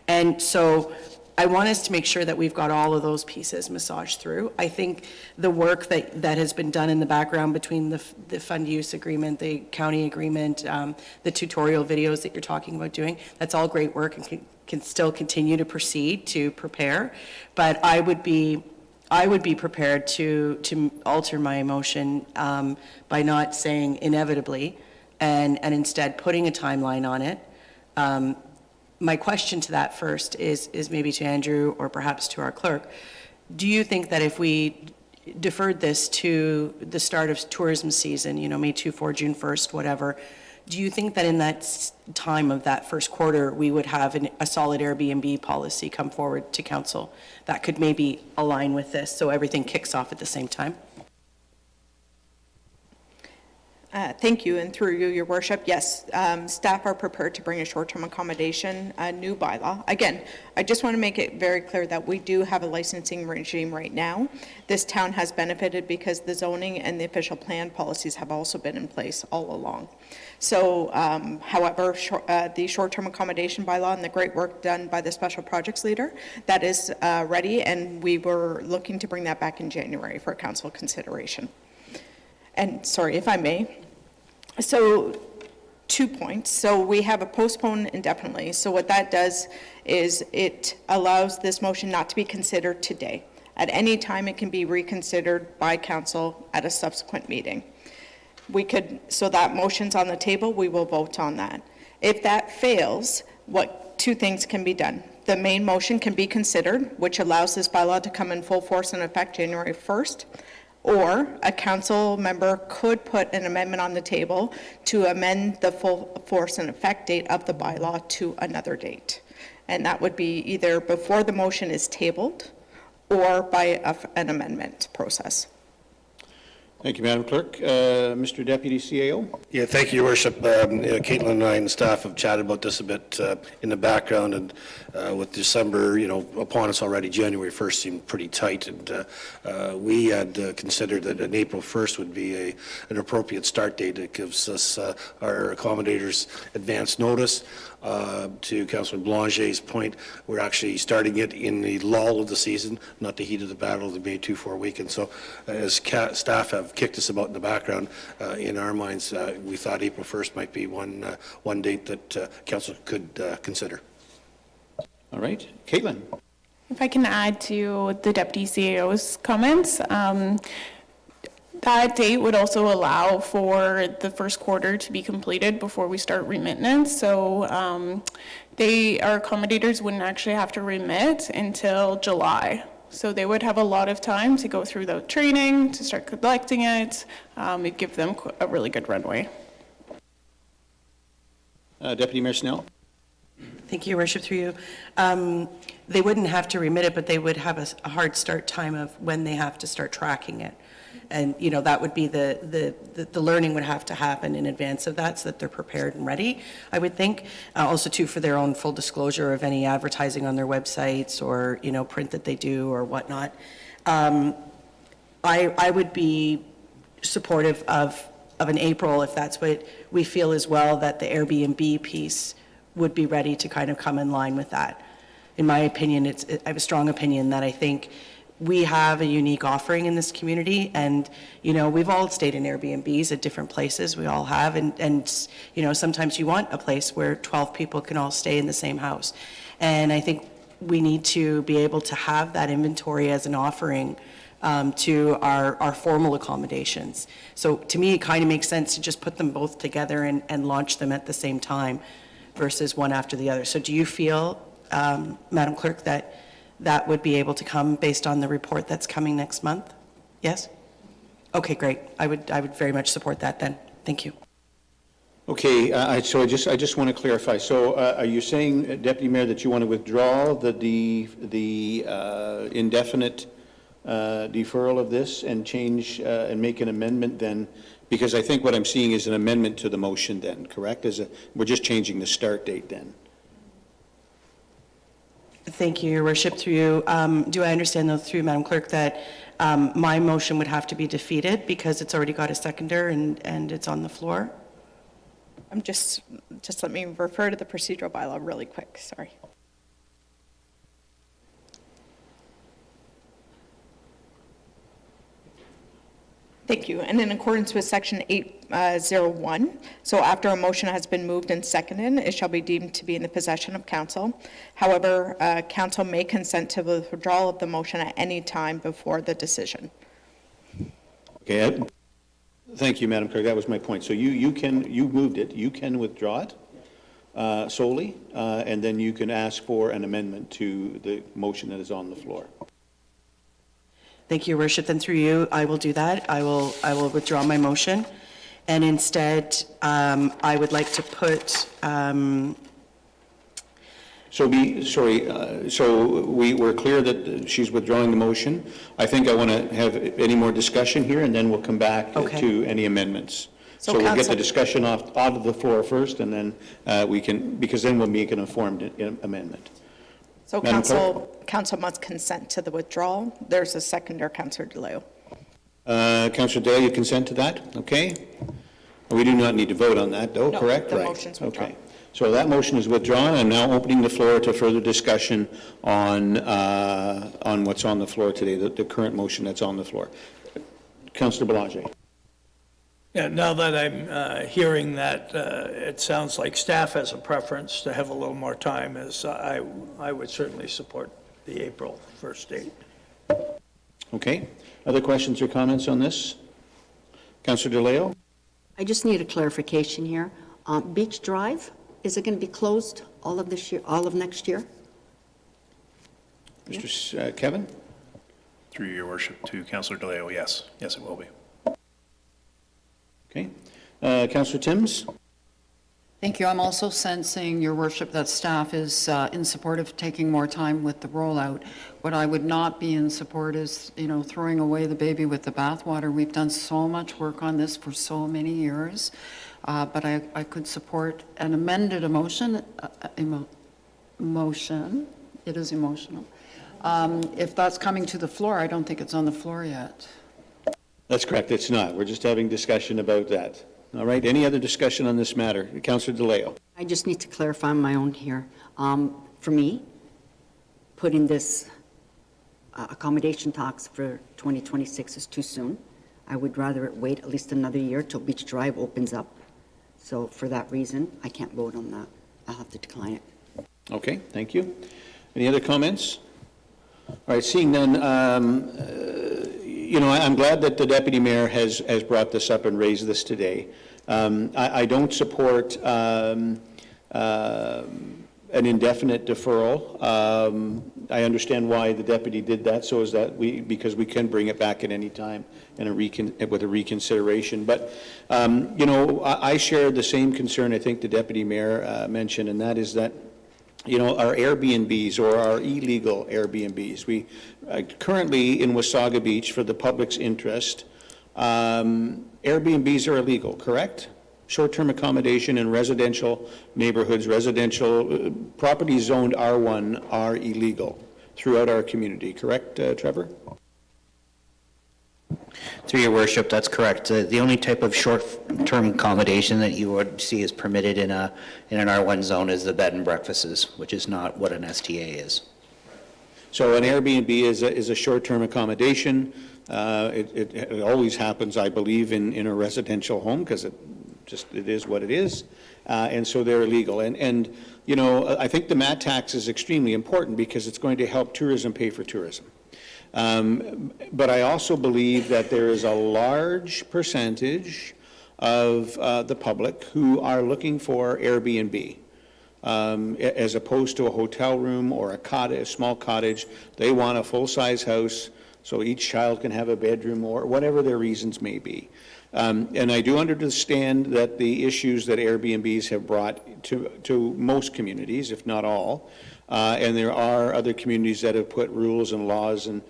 And so I want us to make sure that we've got all of those pieces massaged through. I think the work that has been done in the background between the fund use agreement, the county agreement, the tutorial videos that you're talking about doing, that's all great work and can still continue to proceed to prepare. But I would be prepared to alter my motion by not saying inevitably and instead putting a timeline on it. My question to that first is maybe to Andrew or perhaps to our clerk. Do you think that if we deferred this to the start of tourism season, May 2, 4, June 1st, whatever, do you think that in that time of that first quarter, we would have a solid Airbnb policy come forward to council that could maybe align with this so everything kicks off at the same time? Thank you, and through you, Your Worship, yes, staff are prepared to bring a short-term accommodation, a new bylaw. Again, I just want to make it very clear that we do have a licensing regime right now. This town has benefited because the zoning and the official plan policies have also been in place all along. So, however, the short-term accommodation bylaw and the great work done by the special projects leader, that is ready, and we were looking to bring that back in January for council consideration. And sorry, if I may. So 2 points. So we have a postpone indefinitely. So what that does is it allows this motion not to be considered today. At any time, it can be reconsidered by council at a subsequent meeting. So that motion's on the table, we will vote on that. If that fails, two things can be done. The main motion can be considered, which allows this bylaw to come in full force and effect January 1st. Or a council member could put an amendment on the table to amend the full force and effect date of the bylaw to another date. And that would be either before the motion is tabled or by an amendment process. Thank you, Madam Clerk. Mr. Deputy CAO? Yeah, thank you, Your Worship. Caitlin and I and staff have chatted about this a bit in the background, and with December, upon us already, January 1st seemed pretty tight, and we had considered that an April 1st would be an appropriate start date. It gives us, our accommodators, advance notice. To Councillor Blanger's point, we're actually starting it in the lull of the season, not the heat of the battle, the May 2-4 weekend. So as staff have kicked us about in the background, in our minds, we thought April 1st might be one date that Council could consider. All right. Caitlin. If I can add to the Deputy CAO's comments, that date would also allow for the first quarter to be completed before we start remittance. So our accommodators wouldn't actually have to remit until July. So they would have a lot of time to go through the training, to start collecting it. It'd give them a really good runway. Deputy Mayor Snell. Thank you, Your Worship, through you. They wouldn't have to remit it, but they would have a hard start time of when they have to start tracking it. And, that would be the learning would have to happen in advance of that so that they're prepared and ready, I would think. Also, too, for their own full disclosure of any advertising on their websites or, print that they do or whatnot. I would be supportive of an April if that's what we feel as well, that the Airbnb piece would be ready to kind of come in line with that. In my opinion, I have a strong opinion that I think we have a unique offering in this community, and we've all stayed in Airbnbs at different places. We all have, and sometimes you want a place where 12 people can all stay in the same house, and I think we need to be able to have that inventory as an offering to our formal accommodations. So to me, it kind of makes sense to just put them both together and launch them at the same time versus one after the other. So do you feel, Madam Clerk, that would be able to come based on the report that's coming next month? Yes? Okay, great. I would very much support that then. Thank you. Okay, so I just want to clarify. So are you saying, Deputy Mayor, that you want to withdraw the indefinite deferral of this and change and make an amendment then? Because I think what I'm seeing is an amendment to the motion then, correct? We're just changing the start date then. Thank you, Your Worship. Through you, do I understand, though, through Madam Clerk, that my motion would have to be defeated because it's already got a seconder and it's on the floor? Just let me refer to the procedural bylaw really quick, sorry. Thank you. And in accordance with Section 801, so after a motion has been moved and seconded, it shall be deemed to be in the possession of council. However, council may consent to the withdrawal of the motion at any time before the decision. Okay. Thank you, Madam Clerk. That was my point. So you moved it. You can withdraw it solely, and then you can ask for an amendment to the motion that is on the floor. Thank you, Your Worship. Then through you, I will do that. I will withdraw my motion, and instead, I would like to put. So we're clear that she's withdrawing the motion. I think I want to have any more discussion here, and then we'll come back to any amendments. So we'll get the discussion out of the floor first, and then we can, because then we'll make an informed amendment. So council must consent to the withdrawal. There's a seconder, Councillor DeLeo. Councillor DeLeo, you consent to that? Okay. We do not need to vote on that, though, correct? The motion's withdrawn. Okay. So that motion is withdrawn. I'm now opening the floor to further discussion on what's on the floor today, the current motion that's on the floor. Councillor Belanger. Yeah, now that I'm hearing that, it sounds like staff has a preference to have a little more time, as I would certainly support the April 1st date. Okay. Other questions or comments on this? Councillor DeLeo? I just need a clarification here. Beach Drive, is it going to be closed all of this year, all of next year? Mr. Kevin? Through your worship to Councillor DeLeo, yes. Yes, it will be. Okay. Councillor Timms? Thank you. I'm also sensing, Your Worship, that staff is in support of taking more time with the rollout. What I would not be in support is, throwing away the baby with the bathwater. We've done so much work on this for so many years, but I could support an amended emotion. It is emotional. If that's coming to the floor, I don't think it's on the floor yet. That's correct, it's not. We're just having discussion about that. All right, any other discussion on this matter? Councillor DeLeo. I just need to clarify my own here. For me, putting this accommodation talks for 2026 is too soon. I would rather wait at least another year till Beach Drive opens up. So for that reason, I can't vote on that. I'll have to decline it. Okay, thank you. Any other comments? All right, seeing none, I'm glad that the Deputy Mayor has brought this up and raised this today. I don't support an indefinite deferral. I understand why the Deputy did that, so is that because we can bring it back at any time and with a reconsideration. But, I share the same concern I think the Deputy Mayor mentioned, and that is that our Airbnbs or our illegal Airbnbs. We currently in Wasaga Beach, for the public's interest, Airbnbs are illegal, correct? Short-term accommodation in residential neighborhoods, residential properties zoned R1 are illegal throughout our community, correct, Trevor? Through your worship, that's correct. The only type of short-term accommodation that you would see is permitted in an R1 zone is the bed and breakfasts, which is not what an STA is. So an Airbnb is a short-term accommodation. It always happens, I believe, in a residential home because it is what it is, and so they're illegal. And I think the MAT tax is extremely important because it's going to help tourism pay for tourism. But I also believe that there is a large percentage of the public who are looking for Airbnb. As opposed to a hotel room or a small cottage. They want a full-size house so each child can have a bedroom or whatever their reasons may be. And I do understand that the issues that Airbnbs have brought to most communities, if not all, and there are other communities that have put rules and laws and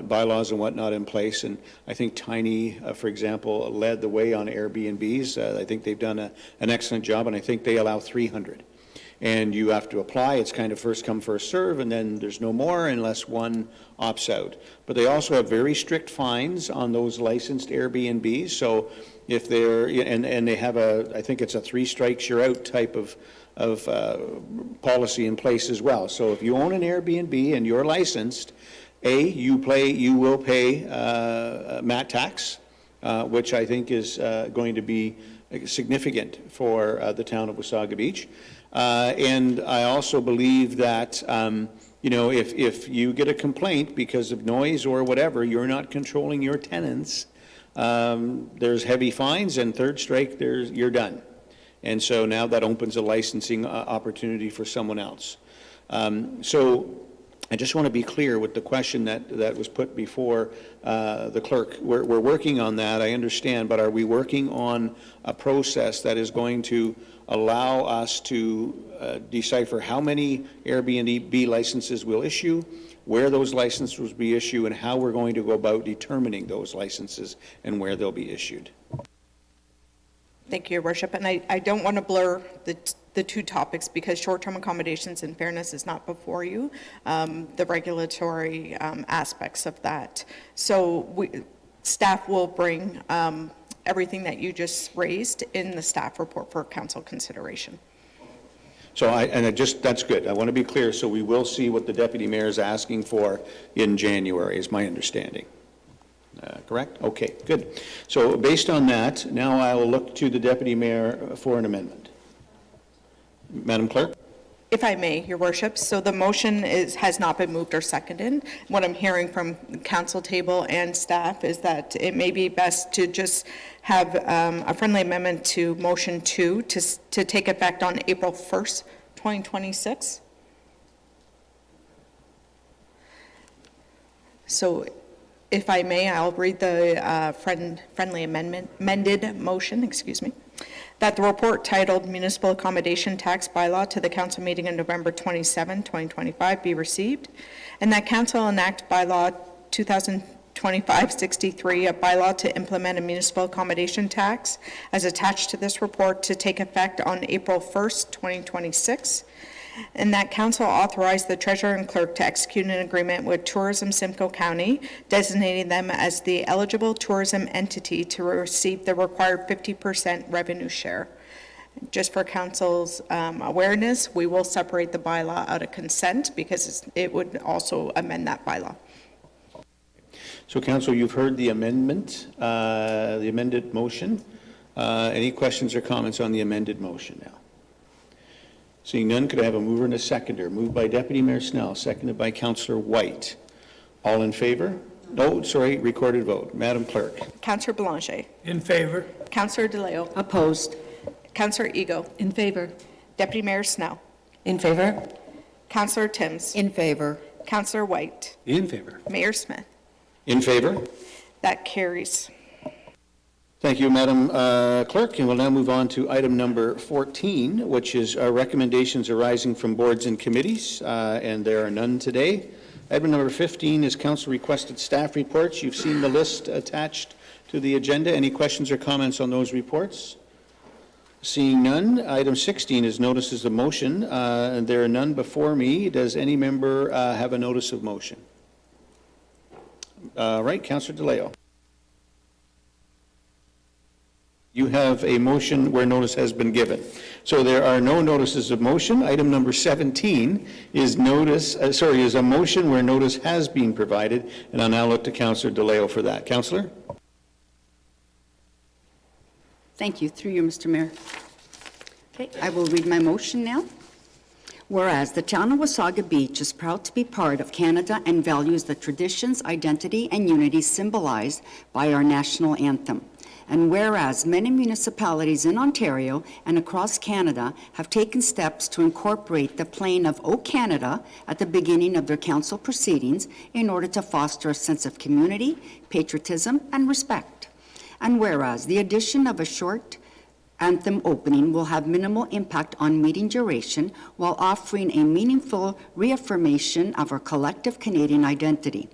bylaws and whatnot in place. And I think Tiny, for example, led the way on Airbnbs. I think they've done an excellent job, and I think they allow 300. And you have to apply. It's kind of first come, first serve, and then there's no more unless one opts out. But they also have very strict fines on those licensed Airbnbs. So if they're, and they have I think it's a 3 strikes you're out type of policy in place as well. So if you own an Airbnb and you're licensed, you will pay MAT tax, which I think is going to be significant for the town of Wasaga Beach. And I also believe that, if you get a complaint because of noise or whatever, you're not controlling your tenants, there's heavy fines, and third strike, you're done. And so now that opens a licensing opportunity for someone else. So I just want to be clear with the question that was put before the clerk. We're working on that, I understand, but are we working on a process that is going to allow us to decipher how many Airbnb licenses we'll issue, where those licenses will be issued, and how we're going to go about determining those licenses and where they'll be issued? Thank you, Your Worship. And I don't want to blur the two topics because short-term accommodations, in fairness, is not before you, the regulatory aspects of that. So staff will bring everything that you just raised in the staff report for council consideration. So that's good. I want to be clear. So we will see what the Deputy Mayor is asking for in January, is my understanding. Correct? Okay, good. So based on that, now I will look to the Deputy Mayor for an amendment. Madam Clerk? If I may, Your Worship, so the motion has not been moved or seconded. What I'm hearing from council table and staff is that it may be best to just have a friendly amendment to motion 2 to take effect on April 1st, 2026. So If I may, I'll read the friendly amended motion, that the report titled Municipal Accommodation Tax Bylaw to the Council meeting on November 27, 2025 be received, and that Council enact Bylaw 2025-63, a bylaw to implement a municipal accommodation tax as attached to this report to take effect on April 1st, 2026, and that Council authorize the Treasurer and Clerk to execute an agreement with Tourism Simcoe County, designating them as the eligible tourism entity to receive the required 50% revenue share. Just for Council's awareness, we will separate the bylaw out of consent because it would also amend that bylaw. So, Council, you've heard the amendment, the amended motion. Any questions or comments on the amended motion now? Seeing none, could I have a mover and a seconder? Moved by Deputy Mayor Snell, seconded by Councillor White. All in favor? No, sorry, recorded vote. Madam Clerk. Councillor Belanger. In favor. Councillor DeLeo. Opposed. Councillor Ego. In favor. Deputy Mayor Snell. In favor? Councillor Timms. In favor. Councillor White. In favor. Mayor Smith. In favor? That carries. Thank you, Madam Clerk, and we'll now move on to item number 14, which is recommendations arising from boards and committees, and there are none today. Item number 15 is council requested staff reports. You've seen the list attached to the agenda. Any questions or comments on those reports? Seeing none, item 16 is notices of motion, and there are none before me. Does any member have a notice of motion? Right, Councillor DeLeo. You have a motion where notice has been given. So there are no notices of motion. Item number 17 is is a motion where notice has been provided, and I'll now look to Councillor DeLeo for that. Councillor? Thank you. Through you, Mr. Mayor. Okay, I will read my motion now. Whereas the town of Wasaga Beach is proud to be part of Canada and values the traditions, identity, and unity symbolized by our national anthem. And whereas many municipalities in Ontario and across Canada have taken steps to incorporate the plain of O Canada at the beginning of their council proceedings in order to foster a sense of community, patriotism, and respect. And whereas the addition of a short anthem opening will have minimal impact on meeting duration while offering a meaningful reaffirmation of our collective Canadian identity.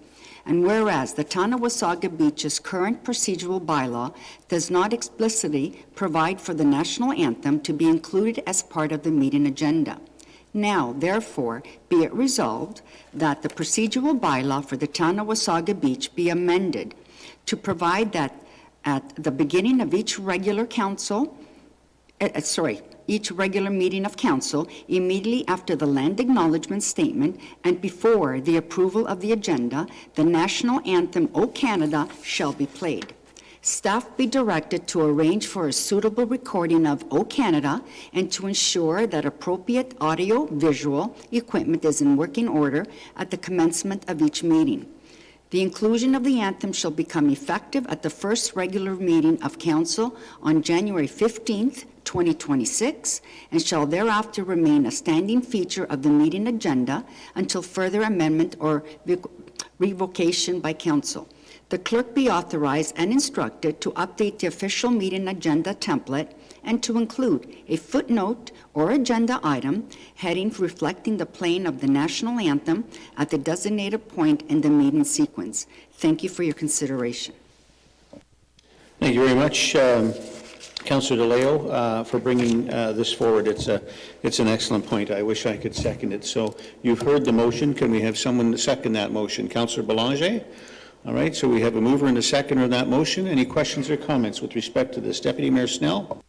And whereas the town of Wasaga Beach's current procedural bylaw does not explicitly provide for the national anthem to be included as part of the meeting agenda. Now, therefore, be it resolved that the procedural bylaw for the town of Wasaga Beach be amended to provide that at the beginning of each regular meeting of council, immediately after the land acknowledgement statement and before the approval of the agenda, the national anthem, O Canada, shall be played. Staff be directed to arrange for a suitable recording of O Canada and to ensure that appropriate audio-visual equipment is in working order at the commencement of each meeting. The inclusion of the anthem shall become effective at the first regular meeting of council on January 15th, 2026, and shall thereafter remain a standing feature of the meeting agenda until further amendment or revocation by council. The clerk be authorized and instructed to update the official meeting agenda template and to include a footnote or agenda item heading reflecting the playing of the national anthem at the designated point in the meeting sequence. Thank you for your consideration. Thank you very much, Councillor DeLeo, for bringing this forward. It's an excellent point. I wish I could second it. So you've heard the motion. Can we have someone second that motion? Councillor Belanger? All right, so we have a mover and a seconder on that motion. Any questions or comments with respect to this? Deputy Mayor Snell?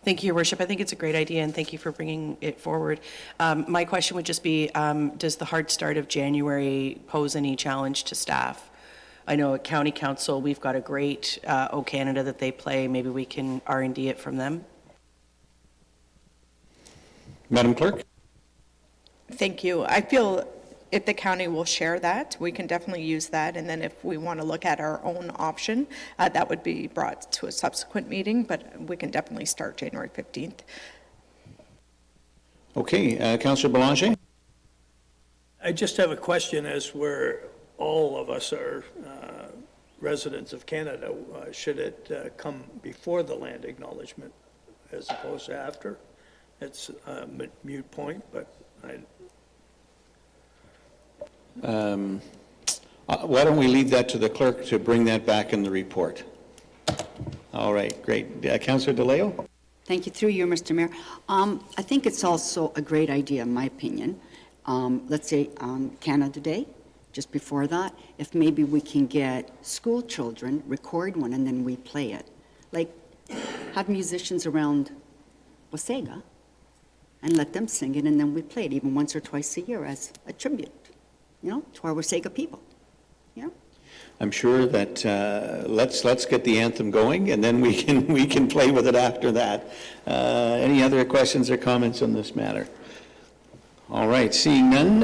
Thank you, Your Worship. I think it's a great idea, and thank you for bringing it forward. My question would just be, does the hard start of January pose any challenge to staff? I know at County Council, we've got a great O Canada that they play. Maybe we can R&D it from them. Madam Clerk? Thank you. I feel if the county will share that, we can definitely use that. And then if we want to look at our own option, that would be brought to a subsequent meeting, but we can definitely start January 15th. Okay, Councillor Belanger? I just have a question as we're all of us are residents of Canada, should it come before the land acknowledgement as opposed to after? It's a moot point, but why don't we leave that to the clerk to bring that back in the report? All right, great. Councillor DeLeo? Thank you. Through you, Mr. Mayor. I think it's also a great idea, in my opinion. Let's say on Canada Day, just before that, if maybe we can get school children, record one, and then we play it. Like, have musicians around Wasaga and let them sing it, and then we play it even once or twice a year as a tribute, to our Wasaga people. I'm sure that let's get the anthem going, and then we can play with it after that. Any other questions or comments on this matter? All right, seeing none,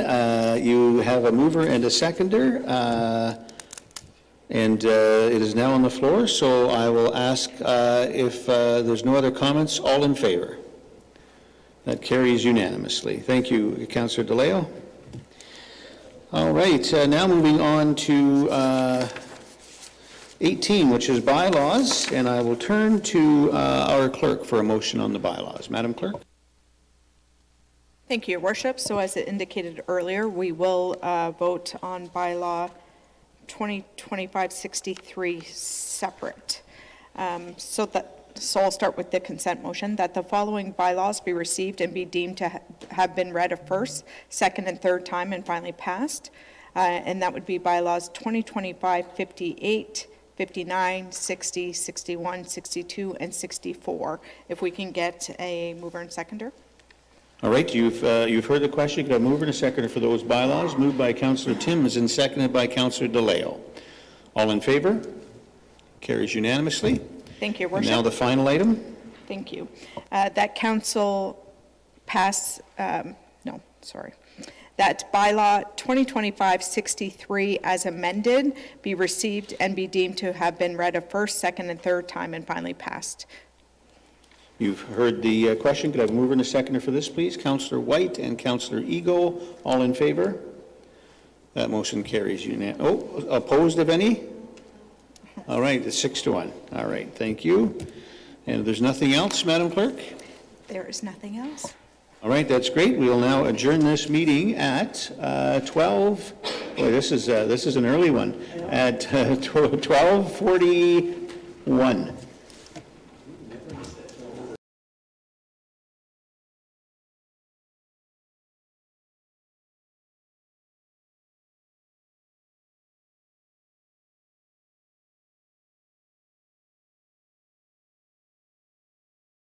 you have a mover and a seconder, and it is now on the floor. So I will ask if there's no other comments. All in favor? That carries unanimously. Thank you, Councillor DeLeo. All right, now moving on to 18, which is bylaws, and I will turn to our clerk for a motion on the bylaws. Madam Clerk? Thank you, Your Worship. So as it indicated earlier, we will vote on bylaw 2025-63 separate. So I'll start with the consent motion, that the following bylaws be received and be deemed to have been read a first, second, and third time and finally passed. And that would be bylaws 2025-58, 59, 60, 61, 62, and 64. If we can get a mover and seconder. All right, you've heard the question. Could I move and a seconder for those bylaws? Moved by Councillor Timmins and seconded by Councillor DeLeo. All in favor? Carries unanimously. Thank you, Your Worship. And now the final item. Thank you. That council pass, that bylaw 2025-63 as amended be received and be deemed to have been read a first, second, and third time and finally passed. You've heard the question. Could I have a mover and a seconder for this, please? Councillor White and Councillor Ego. All in favor? That motion carries unanimously. Oh, opposed of any? All right, it's 6-1. All right, thank you. And if there's nothing else, Madam Clerk? There is nothing else. All right, that's great. We will now adjourn this meeting at 12. Boy, this is an early one. At 12:41.